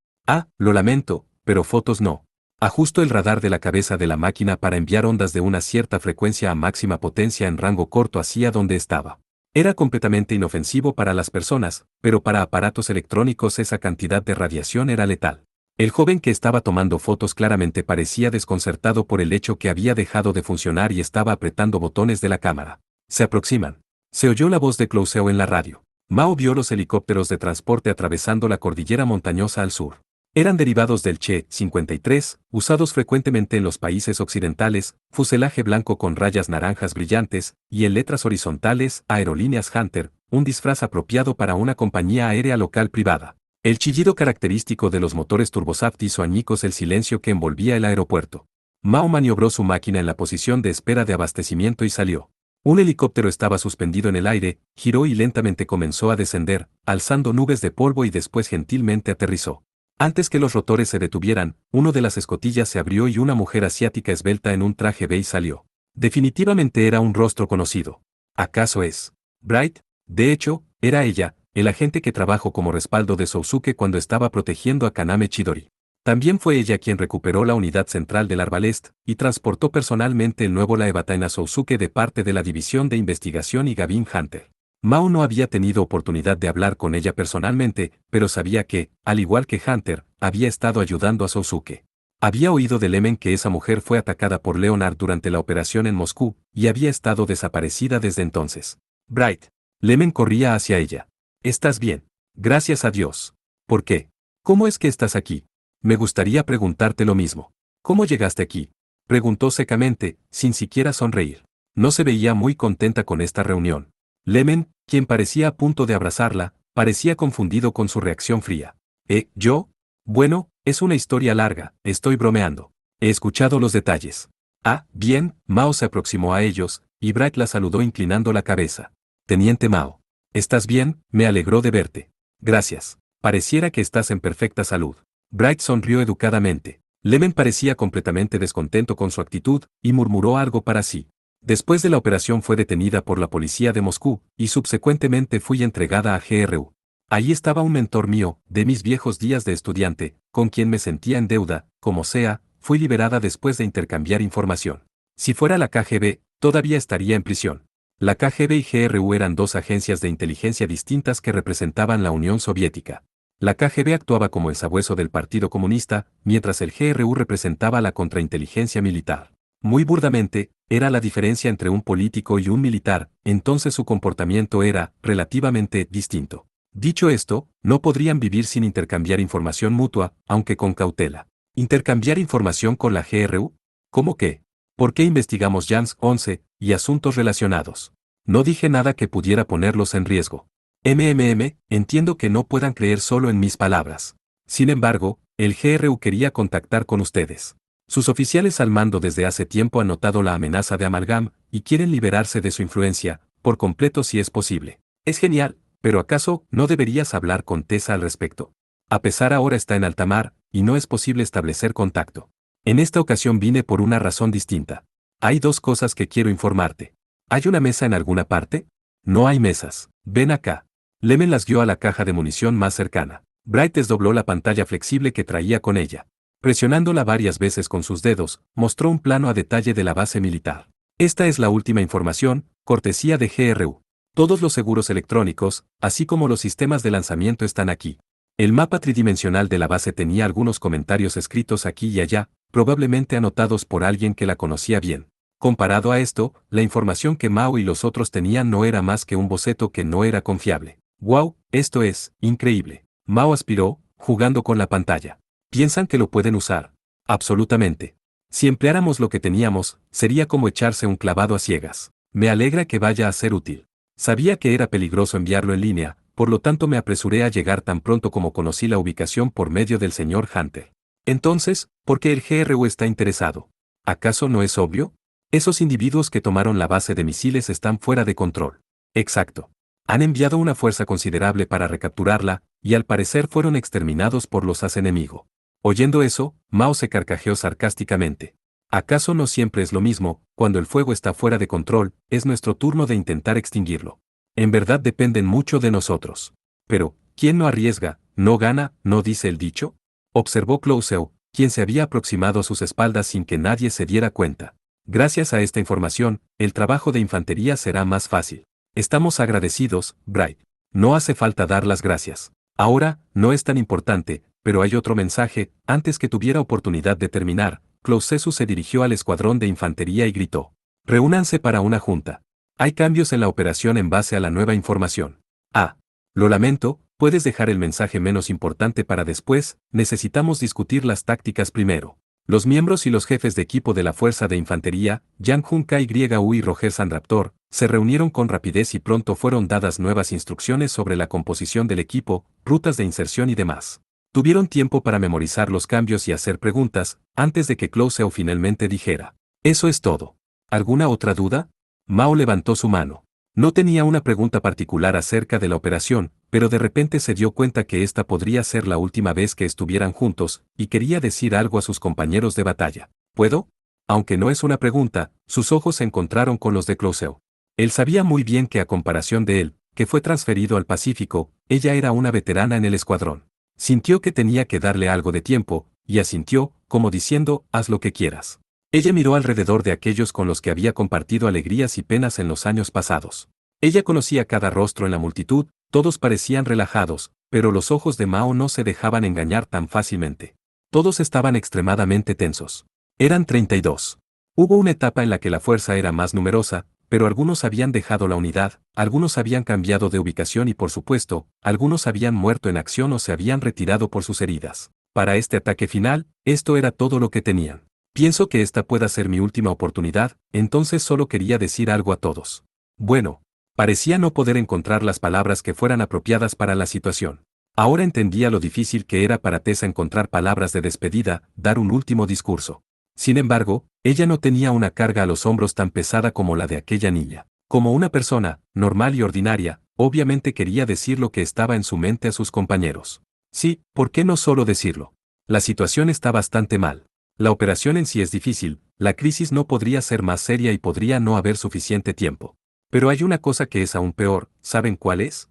Lo lamento, pero fotos no. Ajustó el radar de la cabeza de la máquina para enviar ondas de una cierta frecuencia a máxima potencia en rango corto hacia donde estaba. Era completamente inofensivo para las personas, pero para aparatos electrónicos esa cantidad de radiación era letal. El joven que estaba tomando fotos claramente parecía desconcertado por el hecho que había dejado de funcionar y estaba apretando botones de la cámara. Se aproximan. Se oyó la voz de Clouseau en la radio. Mao vio los helicópteros de transporte atravesando la cordillera montañosa al sur. Eran derivados del Che-53, usados frecuentemente en los países occidentales, fuselaje blanco con rayas naranjas brillantes, y en letras horizontales, Aerolíneas Hunter, un disfraz apropiado para una compañía aérea local privada. El chillido característico de los motores turbosaft hizo añicos el silencio que envolvía el aeropuerto. Mao maniobró su máquina en la posición de espera de abastecimiento y salió. Un helicóptero estaba suspendido en el aire, giró y lentamente comenzó a descender, alzando nubes de polvo y después gentilmente aterrizó. Antes que los rotores se detuvieran, uno de las escotillas se abrió y una mujer asiática esbelta en un traje beige salió. Definitivamente era un rostro conocido. ¿Acaso es Bright? De hecho, era ella, el agente que trabajó como respaldo de Sousuke cuando estaba protegiendo a Kaname Chidori. También fue ella quien recuperó la unidad central del Arbalest y transportó personalmente el nuevo Laevatain a Sousuke de parte de la División de Investigación y Gavin Hunter. Mao no había tenido oportunidad de hablar con ella personalmente, pero sabía que, al igual que Hunter, había estado ayudando a Sousuke. Había oído de Lemen que esa mujer fue atacada por Leonard durante la operación en Moscú, y había estado desaparecida desde entonces. Bright. Lemen corría hacia ella. ¿Estás bien? Gracias a Dios. ¿Por qué? ¿Cómo es que estás aquí? Me gustaría preguntarte lo mismo. ¿Cómo llegaste aquí? Preguntó secamente, sin siquiera sonreír. No se veía muy contenta con esta reunión. Lemen, quien parecía a punto de abrazarla, parecía confundido con su reacción fría. ¿Yo? Bueno, es una historia larga, estoy bromeando. He escuchado los detalles. Ah, bien, Mao se aproximó a ellos, y Bright la saludó inclinando la cabeza. Teniente Mao. ¿Estás bien? Me alegró de verte. Gracias. Pareciera que estás en perfecta salud. Bright sonrió educadamente. Lemen parecía completamente descontento con su actitud, y murmuró algo para sí. Después de la operación fue detenida por la policía de Moscú, y subsecuentemente fui entregada a GRU. Allí estaba un mentor mío, de mis viejos días de estudiante, con quien me sentía en deuda, como sea, fui liberada después de intercambiar información. Si fuera la KGB, todavía estaría en prisión. La KGB y GRU eran dos agencias de inteligencia distintas que representaban la Unión Soviética. La KGB actuaba como el sabueso del Partido Comunista, mientras el GRU representaba la contrainteligencia militar. Muy burdamente, era la diferencia entre un político y un militar, entonces su comportamiento era, relativamente, distinto. Dicho esto, no podrían vivir sin intercambiar información mutua, aunque con cautela. ¿Intercambiar información con la GRU? ¿Cómo qué? ¿Por qué investigamos Jans 11 y asuntos relacionados? No dije nada que pudiera ponerlos en riesgo. Entiendo que no puedan creer solo en mis palabras. Sin embargo, el GRU quería contactar con ustedes. Sus oficiales al mando desde hace tiempo han notado la amenaza de Amalgam y quieren liberarse de su influencia, por completo si es posible. Es genial, pero ¿acaso no deberías hablar con Tessa al respecto? A pesar ahora está en alta mar, y no es posible establecer contacto. En esta ocasión vine por una razón distinta. Hay dos cosas que quiero informarte. ¿Hay una mesa en alguna parte? No hay mesas. Ven acá. Lemen las guió a la caja de munición más cercana. Bright desdobló la pantalla flexible que traía con ella. Presionándola varias veces con sus dedos, mostró un plano a detalle de la base militar. Esta es la última información, cortesía de GRU. Todos los seguros electrónicos, así como los sistemas de lanzamiento están aquí. El mapa tridimensional de la base tenía algunos comentarios escritos aquí y allá, probablemente anotados por alguien que la conocía bien. Comparado a esto, la información que Mao y los otros tenían no era más que un boceto que no era confiable. ¡Wow! Esto es increíble. Mao aspiró, jugando con la pantalla. ¿Piensan que lo pueden usar? Absolutamente. Si empleáramos lo que teníamos, sería como echarse un clavado a ciegas. Me alegra que vaya a ser útil. Sabía que era peligroso enviarlo en línea, por lo tanto me apresuré a llegar tan pronto como conocí la ubicación por medio del señor Hunter. Entonces, ¿por qué el GRU está interesado? ¿Acaso no es obvio? Esos individuos que tomaron la base de misiles están fuera de control. Exacto. Han enviado una fuerza considerable para recapturarla, y al parecer fueron exterminados por los enemigo. Oyendo eso, Mao se carcajeó sarcásticamente. ¿Acaso no siempre es lo mismo, cuando el fuego está fuera de control, es nuestro turno de intentar extinguirlo? En verdad dependen mucho de nosotros. Pero, ¿quién no arriesga, no gana, no dice el dicho? Observó Clouseau, quien se había aproximado a sus espaldas sin que nadie se diera cuenta. Gracias a esta información, el trabajo de infantería será más fácil. Estamos agradecidos, Bright. No hace falta dar las gracias. Ahora, no es tan importante, pero hay otro mensaje. Antes que tuviera oportunidad de terminar, Clouseau se dirigió al escuadrón de infantería y gritó. Reúnanse para una junta. Hay cambios en la operación en base a la nueva información. Ah. Lo lamento, puedes dejar el mensaje menos importante para después, necesitamos discutir las tácticas primero. Los miembros y los jefes de equipo de la Fuerza de Infantería, Yang Hun Kyu y Roger Sandraptor, se reunieron con rapidez y pronto fueron dadas nuevas instrucciones sobre la composición del equipo, rutas de inserción y demás. Tuvieron tiempo para memorizar los cambios y hacer preguntas, antes de que Clouseau finalmente dijera. Eso es todo. ¿Alguna otra duda? Mao levantó su mano. No tenía una pregunta particular acerca de la operación, pero de repente se dio cuenta que esta podría ser la última vez que estuvieran juntos, y quería decir algo a sus compañeros de batalla. ¿Puedo? Aunque no es una pregunta, sus ojos se encontraron con los de Clouseau. Él sabía muy bien que a comparación de él, que fue transferido al Pacífico, ella era una veterana en el escuadrón. Sintió que tenía que darle algo de tiempo, y asintió, como diciendo, haz lo que quieras. Ella miró alrededor de aquellos con los que había compartido alegrías y penas en los años pasados. Ella conocía cada rostro en la multitud, todos parecían relajados, pero los ojos de Mao no se dejaban engañar tan fácilmente. Todos estaban extremadamente tensos. Eran 32. Hubo una etapa en la que la fuerza era más numerosa, pero algunos habían dejado la unidad, algunos habían cambiado de ubicación y por supuesto, algunos habían muerto en acción o se habían retirado por sus heridas. Para este ataque final, esto era todo lo que tenían. Pienso que esta pueda ser mi última oportunidad, entonces solo quería decir algo a todos. Bueno, parecía no poder encontrar las palabras que fueran apropiadas para la situación. Ahora entendía lo difícil que era para Tessa encontrar palabras de despedida, dar un último discurso. Sin embargo, ella no tenía una carga a los hombros tan pesada como la de aquella niña. Como una persona, normal y ordinaria, obviamente quería decir lo que estaba en su mente a sus compañeros. Sí, ¿por qué no solo decirlo? La situación está bastante mal. La operación en sí es difícil, la crisis no podría ser más seria y podría no haber suficiente tiempo. Pero hay una cosa que es aún peor, ¿saben cuál es?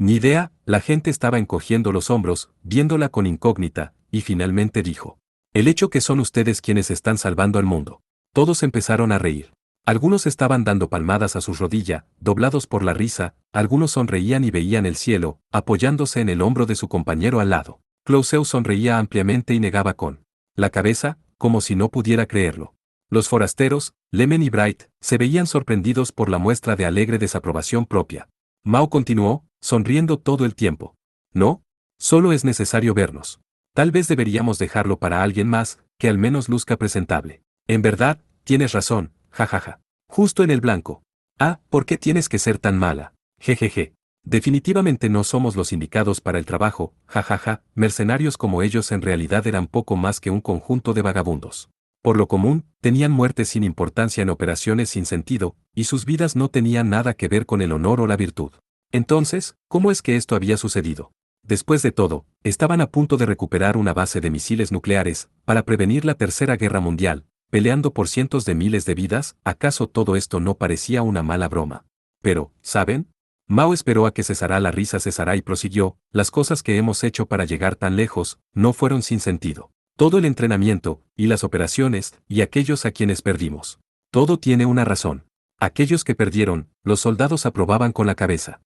Ni idea, la gente estaba encogiendo los hombros, viéndola con incógnita, y finalmente dijo. El hecho que son ustedes quienes están salvando al mundo. Todos empezaron a reír. Algunos estaban dando palmadas a su rodilla, doblados por la risa, algunos sonreían y veían el cielo, apoyándose en el hombro de su compañero al lado. Clouseau sonreía ampliamente y negaba con la cabeza, como si no pudiera creerlo. Los forasteros, Lemen y Bright, se veían sorprendidos por la muestra de alegre desaprobación propia. Mao continuó, sonriendo todo el tiempo. No, solo es necesario vernos. Tal vez deberíamos dejarlo para alguien más, que al menos luzca presentable. En verdad, tienes razón, jajaja. Justo en el blanco. Ah, ¿por qué tienes que ser tan mala? Jejeje. Definitivamente no somos los indicados para el trabajo, jajaja, mercenarios como ellos en realidad eran poco más que un conjunto de vagabundos. Por lo común, tenían muertes sin importancia en operaciones sin sentido, y sus vidas no tenían nada que ver con el honor o la virtud. Entonces, ¿cómo es que esto había sucedido? Después de todo, estaban a punto de recuperar una base de misiles nucleares, para prevenir la Tercera Guerra Mundial, peleando por cientos de miles de vidas, ¿acaso todo esto no parecía una mala broma? Pero, ¿saben? Mao esperó a que cesara la risa y prosiguió, las cosas que hemos hecho para llegar tan lejos, no fueron sin sentido. Todo el entrenamiento, y las operaciones, y aquellos a quienes perdimos. Todo tiene una razón. Aquellos que perdieron, los soldados aprobaban con la cabeza.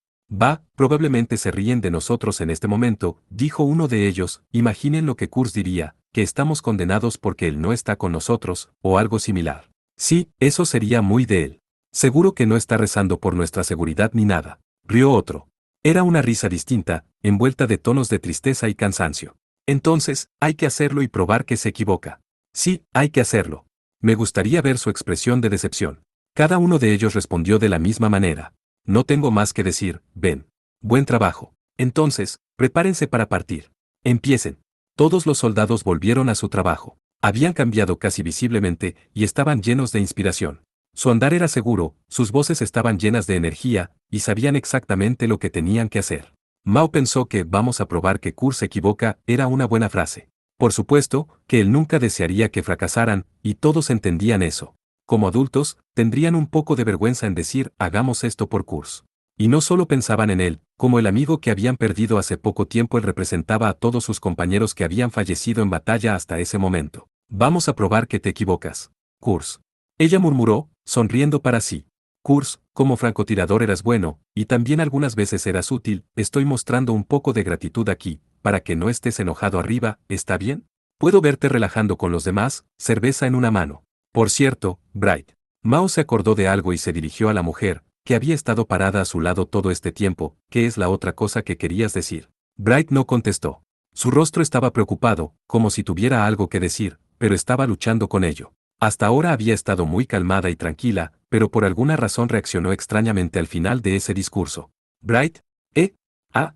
Probablemente se ríen de nosotros en este momento, dijo uno de ellos, imaginen lo que Kurz diría, que estamos condenados porque él no está con nosotros, o algo similar. Sí, eso sería muy de él. Seguro que no está rezando por nuestra seguridad ni nada. Rió otro. Era una risa distinta, envuelta de tonos de tristeza y cansancio. Entonces, hay que hacerlo y probar que se equivoca. Sí, hay que hacerlo. Me gustaría ver su expresión de decepción. Cada uno de ellos respondió de la misma manera. No tengo más que decir, ven. Buen trabajo. Entonces, prepárense para partir. Empiecen. Todos los soldados volvieron a su trabajo. Habían cambiado casi visiblemente y estaban llenos de inspiración. Su andar era seguro, sus voces estaban llenas de energía, y sabían exactamente lo que tenían que hacer. Mao pensó que vamos a probar que Kurz se equivoca era una buena frase. Por supuesto, que él nunca desearía que fracasaran, y todos entendían eso. Como adultos, tendrían un poco de vergüenza en decir, hagamos esto por Kurz. Y no solo pensaban en él, como el amigo que habían perdido hace poco tiempo él representaba a todos sus compañeros que habían fallecido en batalla hasta ese momento. Vamos a probar que te equivocas. Kurz. Ella murmuró, sonriendo para sí. Kurz, como francotirador eras bueno, y también algunas veces eras útil, estoy mostrando un poco de gratitud aquí, para que no estés enojado arriba, ¿está bien? Puedo verte relajando con los demás, cerveza en una mano. Por cierto, Bright. Mao se acordó de algo y se dirigió a la mujer, que había estado parada a su lado todo este tiempo, ¿qué es la otra cosa que querías decir? Bright no contestó. Su rostro estaba preocupado, como si tuviera algo que decir, pero estaba luchando con ello. Hasta ahora había estado muy calmada y tranquila, pero por alguna razón reaccionó extrañamente al final de ese discurso. Bright,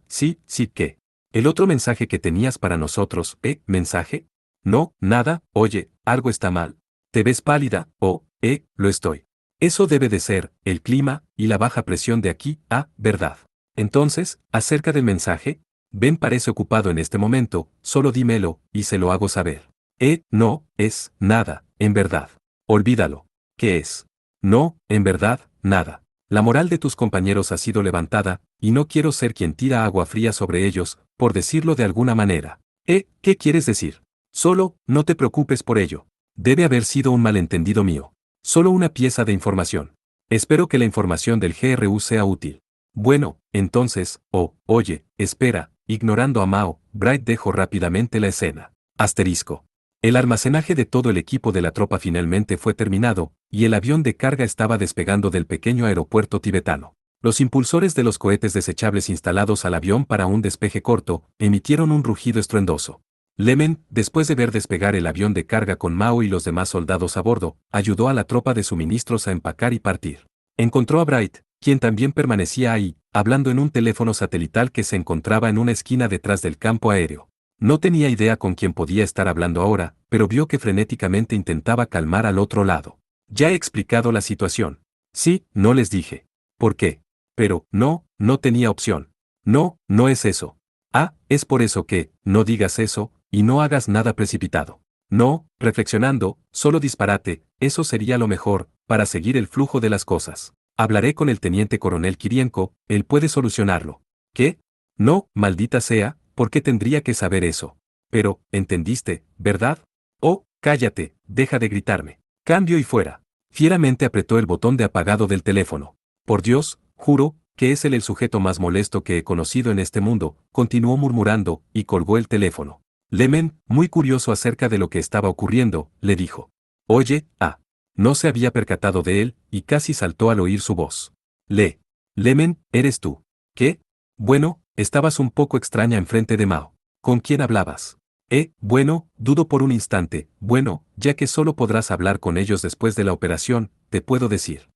sí, ¿qué? El otro mensaje que tenías para nosotros, ¿mensaje? No, nada, oye, algo está mal. ¿Te ves pálida? Lo estoy. Eso debe de ser, el clima, y la baja presión de aquí, ¿verdad? Entonces, acerca del mensaje, Ben parece ocupado en este momento, solo dímelo, y se lo hago saber. No, es, nada, en verdad. Olvídalo. ¿Qué es? No, en verdad, nada. La moral de tus compañeros ha sido levantada, y no quiero ser quien tira agua fría sobre ellos, por decirlo de alguna manera. ¿Qué quieres decir? Solo, no te preocupes por ello. Debe haber sido un malentendido mío. Solo una pieza de información. Espero que la información del GRU sea útil. Bueno, entonces, oye, espera, ignorando a Mao, Bright dejó rápidamente la escena. Asterisco. El almacenaje de todo el equipo de la tropa finalmente fue terminado, y el avión de carga estaba despegando del pequeño aeropuerto tibetano. Los impulsores de los cohetes desechables instalados al avión para un despeje corto, emitieron un rugido estruendoso. Lemen, después de ver despegar el avión de carga con Mao y los demás soldados a bordo, ayudó a la tropa de suministros a empacar y partir. Encontró a Bright, quien también permanecía ahí, hablando en un teléfono satelital que se encontraba en una esquina detrás del campo aéreo. No tenía idea con quién podía estar hablando ahora, pero vio que frenéticamente intentaba calmar al otro lado. Ya he explicado la situación. Sí, no les dije. ¿Por qué? Pero, no tenía opción. No es eso. Ah, es por eso que, no digas eso, y no hagas nada precipitado. No, reflexionando, solo disparate, eso sería lo mejor, para seguir el flujo de las cosas. Hablaré con el teniente coronel Kirienko, él puede solucionarlo. ¿Qué? No, maldita sea, ¿por qué tendría que saber eso? Pero, ¿entendiste, verdad? Oh, cállate, deja de gritarme. Cambio y fuera. Fieramente apretó el botón de apagado del teléfono. Por Dios, juro, que es él el sujeto más molesto que he conocido en este mundo, continuó murmurando, y colgó el teléfono. Lemen, muy curioso acerca de lo que estaba ocurriendo, le dijo. Oye, no se había percatado de él, y casi saltó al oír su voz. Lemen, ¿eres tú? ¿Qué? Bueno, estabas un poco extraña enfrente de Mao. ¿Con quién hablabas? Bueno, dudo por un instante, bueno, ya que solo podrás hablar con ellos después de la operación, te puedo decir.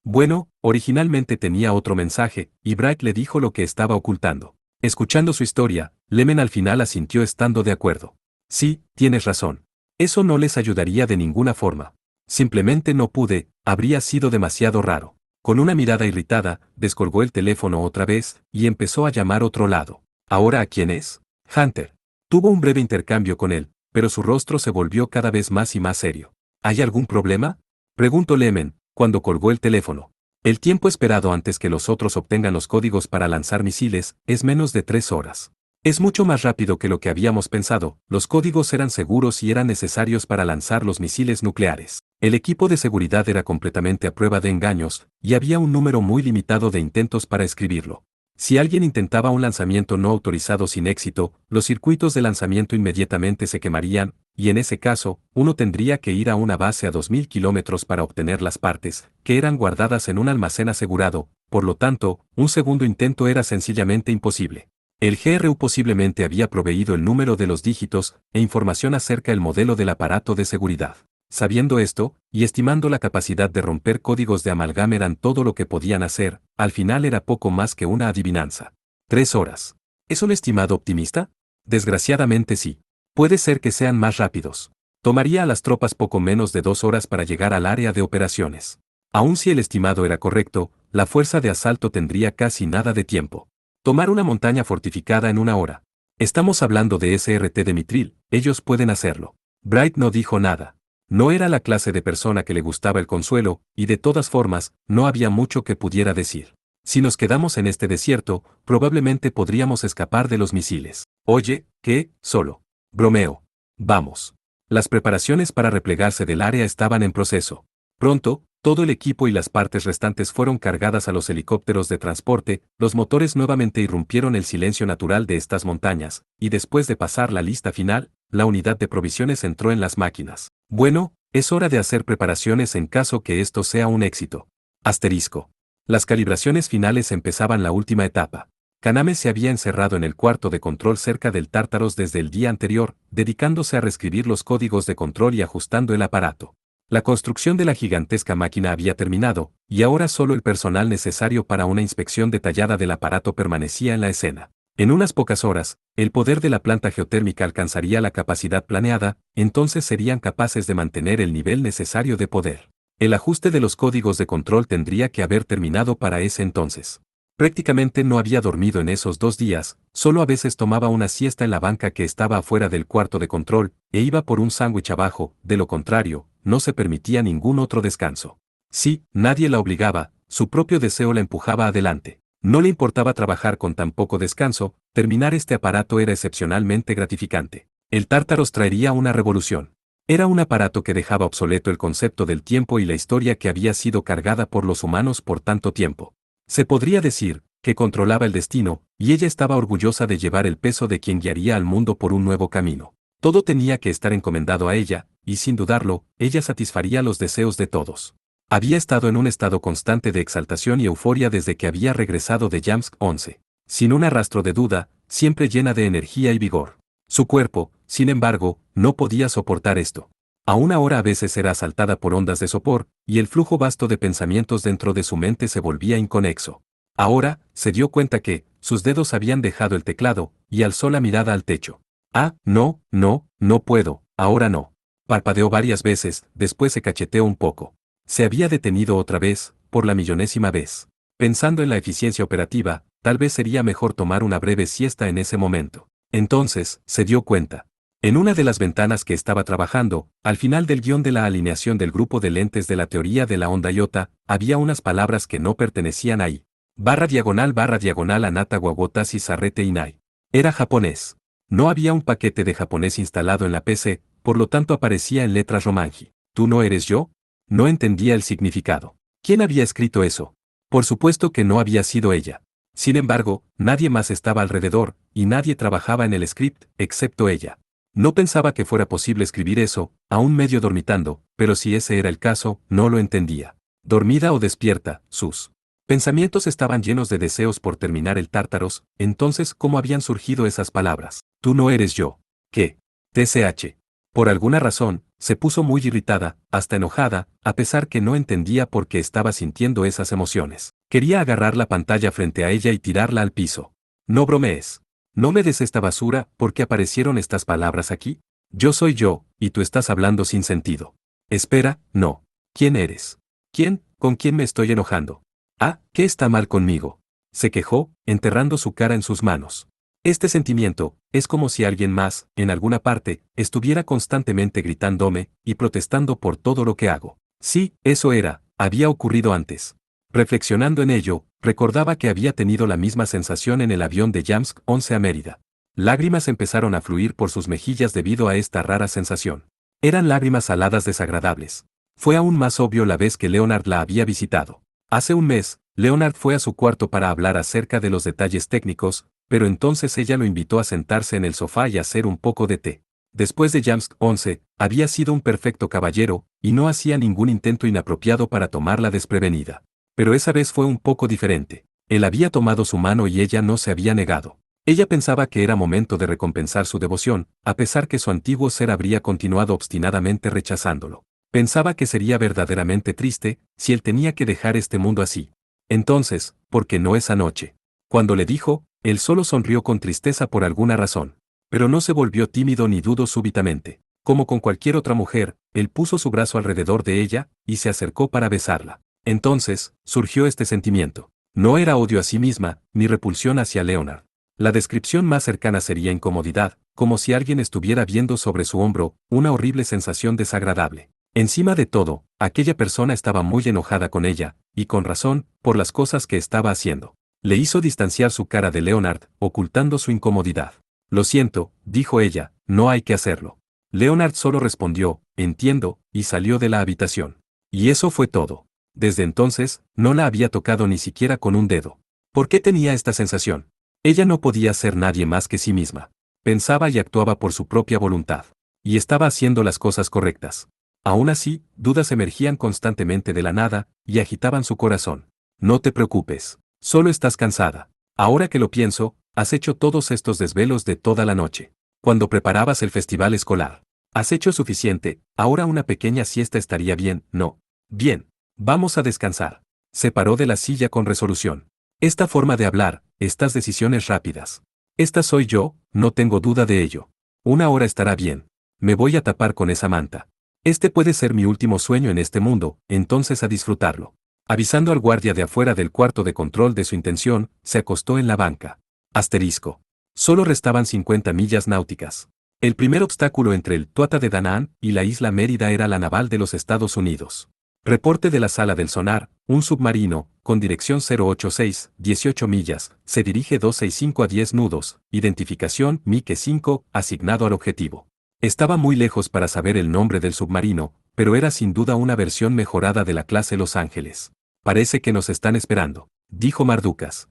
Bueno, originalmente tenía otro mensaje, y Bright le dijo lo que estaba ocultando. Escuchando su historia, Lemen al final asintió estando de acuerdo. Sí, tienes razón. Eso no les ayudaría de ninguna forma. Simplemente no pude, habría sido demasiado raro. Con una mirada irritada, descolgó el teléfono otra vez, y empezó a llamar otro lado. ¿Ahora a quién es? Hunter. Tuvo un breve intercambio con él, pero su rostro se volvió cada vez más y más serio. ¿Hay algún problema? Preguntó Lemen, cuando colgó el teléfono. El tiempo esperado antes que los otros obtengan los códigos para lanzar misiles es menos de 3 horas. Es mucho más rápido que lo que habíamos pensado, los códigos eran seguros y eran necesarios para lanzar los misiles nucleares. El equipo de seguridad era completamente a prueba de engaños, y había un número muy limitado de intentos para escribirlo. Si alguien intentaba un lanzamiento no autorizado sin éxito, los circuitos de lanzamiento inmediatamente se quemarían, y en ese caso, uno tendría que ir a una base a 2000 kilómetros para obtener las partes, que eran guardadas en un almacén asegurado, por lo tanto, un segundo intento era sencillamente imposible. El GRU posiblemente había proveído el número de los dígitos e información acerca del modelo del aparato de seguridad. Sabiendo esto, y estimando la capacidad de romper códigos de amalgama eran todo lo que podían hacer, al final era poco más que una adivinanza. 3 horas. ¿Es un estimado optimista? Desgraciadamente sí. Puede ser que sean más rápidos. Tomaría a las tropas poco menos de 2 horas para llegar al área de operaciones. Aun si el estimado era correcto, la fuerza de asalto tendría casi nada de tiempo. Tomar una montaña fortificada en 1 hora. Estamos hablando de SRT de Mitril, ellos pueden hacerlo. Bright no dijo nada. No era la clase de persona que le gustaba el consuelo, y de todas formas, no había mucho que pudiera decir. Si nos quedamos en este desierto, probablemente podríamos escapar de los misiles. Oye, ¿qué? Solo. Bromeo. Vamos. Las preparaciones para replegarse del área estaban en proceso. Pronto, todo el equipo y las partes restantes fueron cargadas a los helicópteros de transporte, los motores nuevamente irrumpieron el silencio natural de estas montañas, y después de pasar la lista final, la unidad de provisiones entró en las máquinas. Bueno, es hora de hacer preparaciones en caso que esto sea un éxito. Asterisco. Las calibraciones finales empezaban la última etapa. Kaname se había encerrado en el cuarto de control cerca del Tártaros desde el día anterior, dedicándose a reescribir los códigos de control y ajustando el aparato. La construcción de la gigantesca máquina había terminado, y ahora solo el personal necesario para una inspección detallada del aparato permanecía en la escena. En unas pocas horas, el poder de la planta geotérmica alcanzaría la capacidad planeada, entonces serían capaces de mantener el nivel necesario de poder. El ajuste de los códigos de control tendría que haber terminado para ese entonces. Prácticamente no había dormido en esos 2 días, solo a veces tomaba una siesta en la banca que estaba afuera del cuarto de control, e iba por un sándwich abajo, de lo contrario, no se permitía ningún otro descanso. Sí, nadie la obligaba, su propio deseo la empujaba adelante. No le importaba trabajar con tan poco descanso, terminar este aparato era excepcionalmente gratificante. El Tártaros traería una revolución. Era un aparato que dejaba obsoleto el concepto del tiempo y la historia que había sido cargada por los humanos por tanto tiempo. Se podría decir que controlaba el destino, y ella estaba orgullosa de llevar el peso de quien guiaría al mundo por un nuevo camino. Todo tenía que estar encomendado a ella, y sin dudarlo, ella satisfaría los deseos de todos. Había estado en un estado constante de exaltación y euforia desde que había regresado de Yamsk 11. Sin un rastro de duda, siempre llena de energía y vigor. Su cuerpo, sin embargo, no podía soportar esto. Aún ahora a veces era asaltada por ondas de sopor, y el flujo vasto de pensamientos dentro de su mente se volvía inconexo. Ahora, se dio cuenta que, sus dedos habían dejado el teclado, y alzó la mirada al techo. Ah, no, no, no puedo, ahora no. Parpadeó varias veces, después se cacheteó un poco. Se había detenido otra vez, por la millonésima vez. Pensando en la eficiencia operativa, tal vez sería mejor tomar una breve siesta en ese momento. Entonces, se dio cuenta. En una de las ventanas que estaba trabajando, al final del guión de la alineación del grupo de lentes de la teoría de la onda iota, había unas palabras que no pertenecían ahí. // Anata Wawotasi Sarrete Inai. Era japonés. No había un paquete de japonés instalado en la PC, por lo tanto aparecía en letras romanji. ¿Tú no eres yo? No entendía el significado. ¿Quién había escrito eso? Por supuesto que no había sido ella. Sin embargo, nadie más estaba alrededor, y nadie trabajaba en el script, excepto ella. No pensaba que fuera posible escribir eso, aún medio dormitando, pero si ese era el caso, no lo entendía. Dormida o despierta, sus pensamientos estaban llenos de deseos por terminar el Tártaros. Entonces, ¿cómo habían surgido esas palabras? Tú no eres yo. ¿Qué? TCH. Por alguna razón, se puso muy irritada, hasta enojada, a pesar que no entendía por qué estaba sintiendo esas emociones. Quería agarrar la pantalla frente a ella y tirarla al piso. No bromees. No me des esta basura, ¿por qué aparecieron estas palabras aquí? Yo soy yo, y tú estás hablando sin sentido. Espera, no. ¿Quién eres? ¿Quién? ¿Con quién me estoy enojando? Ah, ¿qué está mal conmigo? Se quejó, enterrando su cara en sus manos. Este sentimiento, es como si alguien más, en alguna parte, estuviera constantemente gritándome, y protestando por todo lo que hago. Sí, eso era, había ocurrido antes. Reflexionando en ello, recordaba que había tenido la misma sensación en el avión de Yamsk 11 a Mérida. Lágrimas empezaron a fluir por sus mejillas debido a esta rara sensación. Eran lágrimas saladas desagradables. Fue aún más obvio la vez que Leonard la había visitado. Hace un mes, Leonard fue a su cuarto para hablar acerca de los detalles técnicos, pero entonces ella lo invitó a sentarse en el sofá y a hacer un poco de té. Después de Yamsk 11, había sido un perfecto caballero, y no hacía ningún intento inapropiado para tomarla desprevenida. Pero esa vez fue un poco diferente. Él había tomado su mano y ella no se había negado. Ella pensaba que era momento de recompensar su devoción, a pesar que su antiguo ser habría continuado obstinadamente rechazándolo. Pensaba que sería verdaderamente triste, si él tenía que dejar este mundo así. Entonces, ¿por qué no esa noche? Cuando le dijo, él solo sonrió con tristeza por alguna razón. Pero no se volvió tímido ni dudó súbitamente. Como con cualquier otra mujer, él puso su brazo alrededor de ella, y se acercó para besarla. Entonces, surgió este sentimiento. No era odio a sí misma, ni repulsión hacia Leonard. La descripción más cercana sería incomodidad, como si alguien estuviera viendo sobre su hombro, una horrible sensación desagradable. Encima de todo, aquella persona estaba muy enojada con ella, y con razón, por las cosas que estaba haciendo. Le hizo distanciar su cara de Leonard, ocultando su incomodidad. Lo siento, dijo ella, no hay que hacerlo. Leonard solo respondió, entiendo, y salió de la habitación. Y eso fue todo. Desde entonces, no la había tocado ni siquiera con un dedo. ¿Por qué tenía esta sensación? Ella no podía ser nadie más que sí misma. Pensaba y actuaba por su propia voluntad. Y estaba haciendo las cosas correctas. Aún así, dudas emergían constantemente de la nada, y agitaban su corazón. No te preocupes. Solo estás cansada. Ahora que lo pienso, has hecho todos estos desvelos de toda la noche. Cuando preparabas el festival escolar. Has hecho suficiente, ahora una pequeña siesta estaría bien, ¿no? Bien. Vamos a descansar. Se paró de la silla con resolución. Esta forma de hablar, estas decisiones rápidas. Esta soy yo, no tengo duda de ello. Una hora estará bien. Me voy a tapar con esa manta. Este puede ser mi último sueño en este mundo, entonces a disfrutarlo. Avisando al guardia de afuera del cuarto de control de su intención, se acostó en la banca. Asterisco. Solo restaban 50 millas náuticas. El primer obstáculo entre el Tuatha de Danann y la isla Mérida era la naval de los Estados Unidos. Reporte de la sala del sonar, un submarino, con dirección 086, 18 millas, se dirige 265 a 10 nudos, identificación Mike 5, asignado al objetivo. Estaba muy lejos para saber el nombre del submarino, pero era sin duda una versión mejorada de la clase Los Ángeles. Parece que nos están esperando, dijo Mardukas.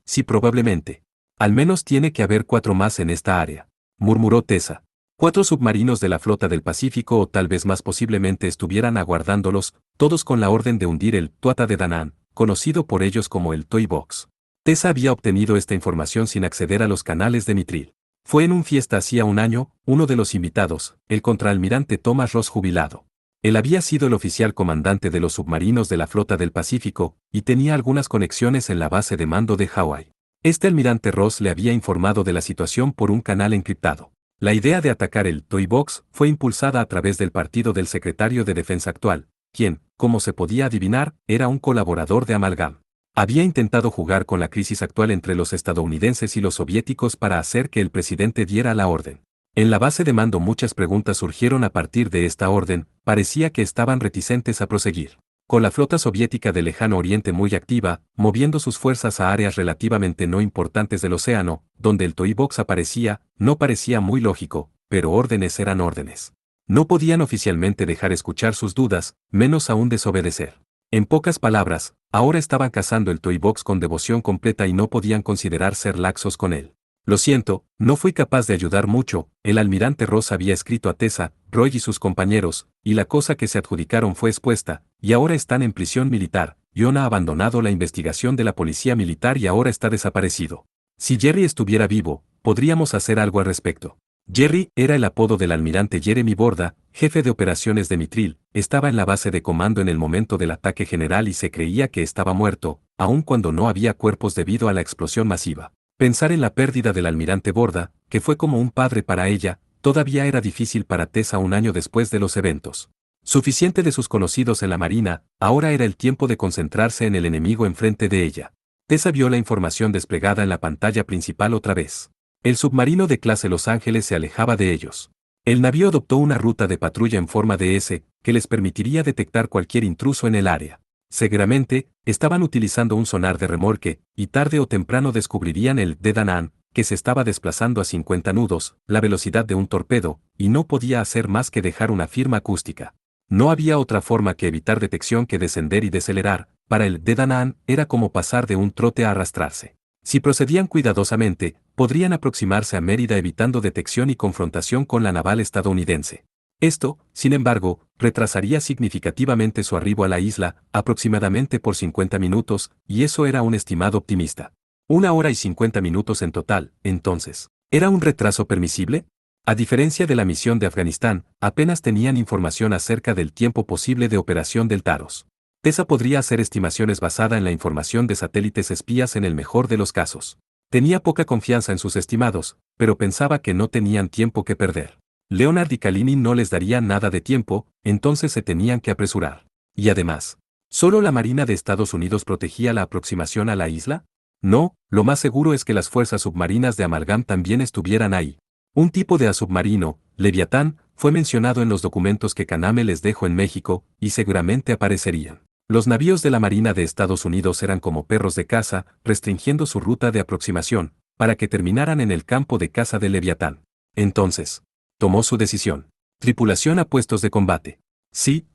Sí, probablemente. Al menos tiene que haber 4 más en esta área, murmuró Tessa. 4 submarinos de la flota del Pacífico o tal vez más posiblemente estuvieran aguardándolos, todos con la orden de hundir el Tuatha de Danann, conocido por ellos como el Toy Box. Tessa había obtenido esta información sin acceder a los canales de Mithril. Fue en un fiesta hacía un año, uno de los invitados, el contraalmirante Thomas Ross jubilado. Él había sido el oficial comandante de los submarinos de la flota del Pacífico, y tenía algunas conexiones en la base de mando de Hawái. Este almirante Ross le había informado de la situación por un canal encriptado. La idea de atacar el Toy Box fue impulsada a través del partido del secretario de Defensa actual, quien, como se podía adivinar, era un colaborador de Amalgam. Había intentado jugar con la crisis actual entre los estadounidenses y los soviéticos para hacer que el presidente diera la orden. En la base de mando muchas preguntas surgieron a partir de esta orden, parecía que estaban reticentes a proseguir. Con la flota soviética del lejano oriente muy activa, moviendo sus fuerzas a áreas relativamente no importantes del océano, donde el Toy Box aparecía, no parecía muy lógico, pero órdenes eran órdenes. No podían oficialmente dejar escuchar sus dudas, menos aún desobedecer. En pocas palabras, ahora estaban cazando el Toy Box con devoción completa y no podían considerar ser laxos con él. Lo siento, no fui capaz de ayudar mucho, el almirante Ross había escrito a Tessa, Roy y sus compañeros, y la cosa que se adjudicaron fue expuesta, y ahora están en prisión militar. John ha abandonado la investigación de la policía militar y ahora está desaparecido. Si Jerry estuviera vivo, podríamos hacer algo al respecto. Jerry era el apodo del almirante Jeremy Borda, jefe de operaciones de Mithril, estaba en la base de comando en el momento del ataque general y se creía que estaba muerto, aun cuando no había cuerpos debido a la explosión masiva. Pensar en la pérdida del almirante Borda, que fue como un padre para ella, todavía era difícil para Tessa un año después de los eventos. Suficiente de sus conocidos en la marina, ahora era el tiempo de concentrarse en el enemigo enfrente de ella. Tessa vio la información desplegada en la pantalla principal otra vez. El submarino de clase Los Ángeles se alejaba de ellos. El navío adoptó una ruta de patrulla en forma de S, que les permitiría detectar cualquier intruso en el área. Seguramente, estaban utilizando un sonar de remolque, y tarde o temprano descubrirían el de Danann, que se estaba desplazando a 50 nudos, la velocidad de un torpedo, y no podía hacer más que dejar una firma acústica. No había otra forma que evitar detección que descender y decelerar, para el de Danann era como pasar de un trote a arrastrarse. Si procedían cuidadosamente, podrían aproximarse a Mérida evitando detección y confrontación con la naval estadounidense. Esto, sin embargo, retrasaría significativamente su arribo a la isla, aproximadamente por 50 minutos, y eso era un estimado optimista. 1 hora y 50 minutos en total, entonces. ¿Era un retraso permisible? A diferencia de la misión de Afganistán, apenas tenían información acerca del tiempo posible de operación del Taros. Tessa podría hacer estimaciones basada en la información de satélites espías en el mejor de los casos. Tenía poca confianza en sus estimados, pero pensaba que no tenían tiempo que perder. Leonard y Kalinin no les darían nada de tiempo, entonces se tenían que apresurar. Y además, ¿solo la Marina de Estados Unidos protegía la aproximación a la isla? No, lo más seguro es que las fuerzas submarinas de Amalgam también estuvieran ahí. Un tipo de submarino, Leviatán, fue mencionado en los documentos que Kaname les dejó en México, y seguramente aparecerían. Los navíos de la Marina de Estados Unidos eran como perros de caza, restringiendo su ruta de aproximación, para que terminaran en el campo de caza de Leviatán. Entonces, tomó su decisión. Tripulación a puestos de combate. Sí,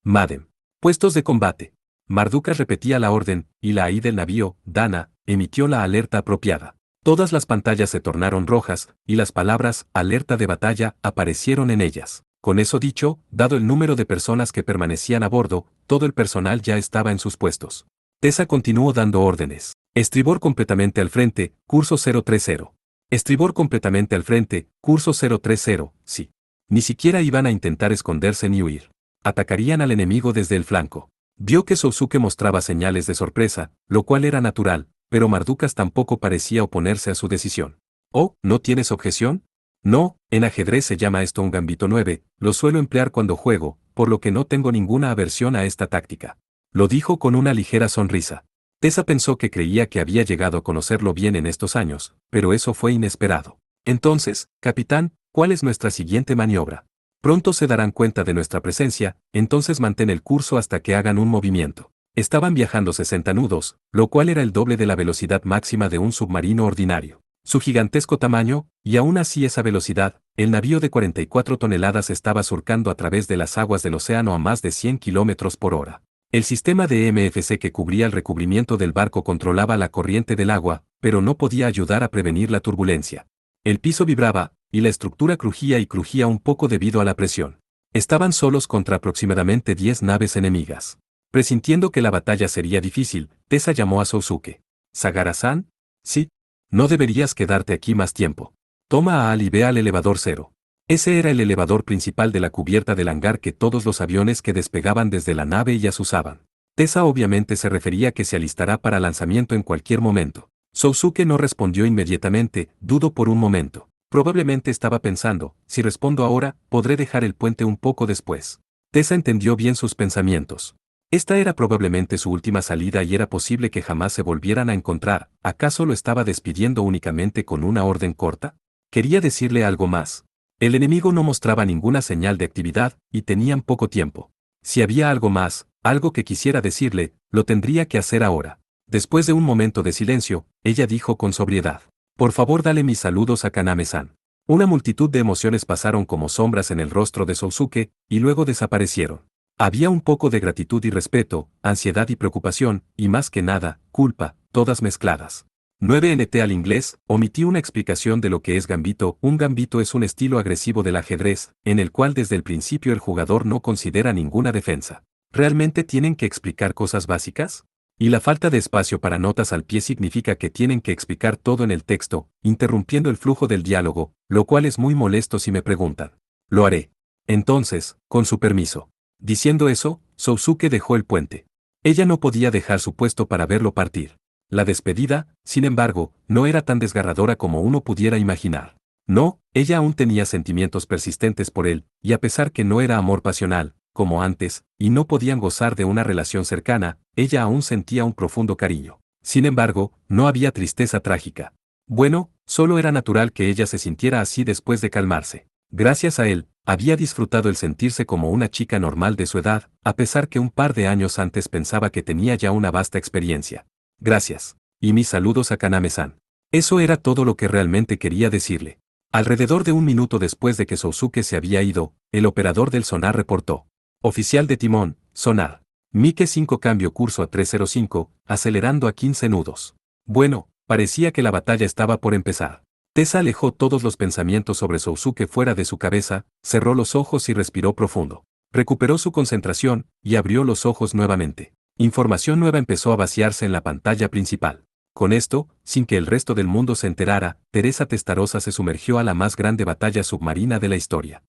madam. Puestos de combate. Mardukas repetía la orden, y la AI del navío, Dana, emitió la alerta apropiada. Todas las pantallas se tornaron rojas, y las palabras «alerta de batalla» aparecieron en ellas. Con eso dicho, dado el número de personas que permanecían a bordo, todo el personal ya estaba en sus puestos. Tessa continuó dando órdenes. Estribor completamente al frente, curso 030. Estribor completamente al frente, curso 030, sí. Ni siquiera iban a intentar esconderse ni huir. Atacarían al enemigo desde el flanco. Vio que Sousuke mostraba señales de sorpresa, lo cual era natural, pero Mardukas tampoco parecía oponerse a su decisión. «Oh, ¿no tienes objeción?» No, en ajedrez se llama esto un gambito 9, lo suelo emplear cuando juego, por lo que no tengo ninguna aversión a esta táctica. Lo dijo con una ligera sonrisa. Tessa pensó que creía que había llegado a conocerlo bien en estos años, pero eso fue inesperado. Entonces, capitán, ¿cuál es nuestra siguiente maniobra? Pronto se darán cuenta de nuestra presencia, entonces mantén el curso hasta que hagan un movimiento. Estaban viajando 60 nudos, lo cual era el doble de la velocidad máxima de un submarino ordinario. Su gigantesco tamaño, y aún así esa velocidad, el navío de 44 toneladas estaba surcando a través de las aguas del océano a más de 100 kilómetros por hora. El sistema de MFC que cubría el recubrimiento del barco controlaba la corriente del agua, pero no podía ayudar a prevenir la turbulencia. El piso vibraba, y la estructura crujía y crujía un poco debido a la presión. Estaban solos contra aproximadamente 10 naves enemigas. Presintiendo que la batalla sería difícil, Tessa llamó a Sousuke. ¿Sagara-san? Sí. No deberías quedarte aquí más tiempo. Toma a Al y ve al elevador 0. Ese era el elevador principal de la cubierta del hangar que todos los aviones que despegaban desde la nave ya usaban. Tessa obviamente se refería a que se alistará para lanzamiento en cualquier momento. Sousuke no respondió inmediatamente, dudó por un momento. Probablemente estaba pensando, si respondo ahora, podré dejar el puente un poco después. Tessa entendió bien sus pensamientos. Esta era probablemente su última salida y era posible que jamás se volvieran a encontrar. ¿Acaso lo estaba despidiendo únicamente con una orden corta? Quería decirle algo más. El enemigo no mostraba ninguna señal de actividad, y tenían poco tiempo. Si había algo más, algo que quisiera decirle, lo tendría que hacer ahora. Después de un momento de silencio, ella dijo con sobriedad. Por favor, dale mis saludos a Kaname-san. Una multitud de emociones pasaron como sombras en el rostro de Sousuke, y luego desaparecieron. Había un poco de gratitud y respeto, ansiedad y preocupación, y más que nada, culpa, todas mezcladas. 9NT al inglés, omití una explicación de lo que es gambito. Un gambito es un estilo agresivo del ajedrez, en el cual desde el principio el jugador no considera ninguna defensa. ¿Realmente tienen que explicar cosas básicas? Y la falta de espacio para notas al pie significa que tienen que explicar todo en el texto, interrumpiendo el flujo del diálogo, lo cual es muy molesto si me preguntan. Lo haré. Entonces, con su permiso. Diciendo eso, Sousuke dejó el puente. Ella no podía dejar su puesto para verlo partir. La despedida, sin embargo, no era tan desgarradora como uno pudiera imaginar. No, ella aún tenía sentimientos persistentes por él, y a pesar que no era amor pasional, como antes, y no podían gozar de una relación cercana, ella aún sentía un profundo cariño. Sin embargo, no había tristeza trágica. Bueno, solo era natural que ella se sintiera así después de calmarse. Gracias a él, había disfrutado el sentirse como una chica normal de su edad, a pesar que un par de años antes pensaba que tenía ya una vasta experiencia. Gracias. Y mis saludos a Kaname-san. Eso era todo lo que realmente quería decirle. Alrededor de un minuto después de que Sousuke se había ido, el operador del sonar reportó. Oficial de timón, sonar. Mike 5 cambio curso a 305, acelerando a 15 nudos. Bueno, parecía que la batalla estaba por empezar. Tessa alejó todos los pensamientos sobre Sousuke fuera de su cabeza, cerró los ojos y respiró profundo. Recuperó su concentración, y abrió los ojos nuevamente. Información nueva empezó a vaciarse en la pantalla principal. Con esto, sin que el resto del mundo se enterara, Teresa Testarossa se sumergió a la más grande batalla submarina de la historia.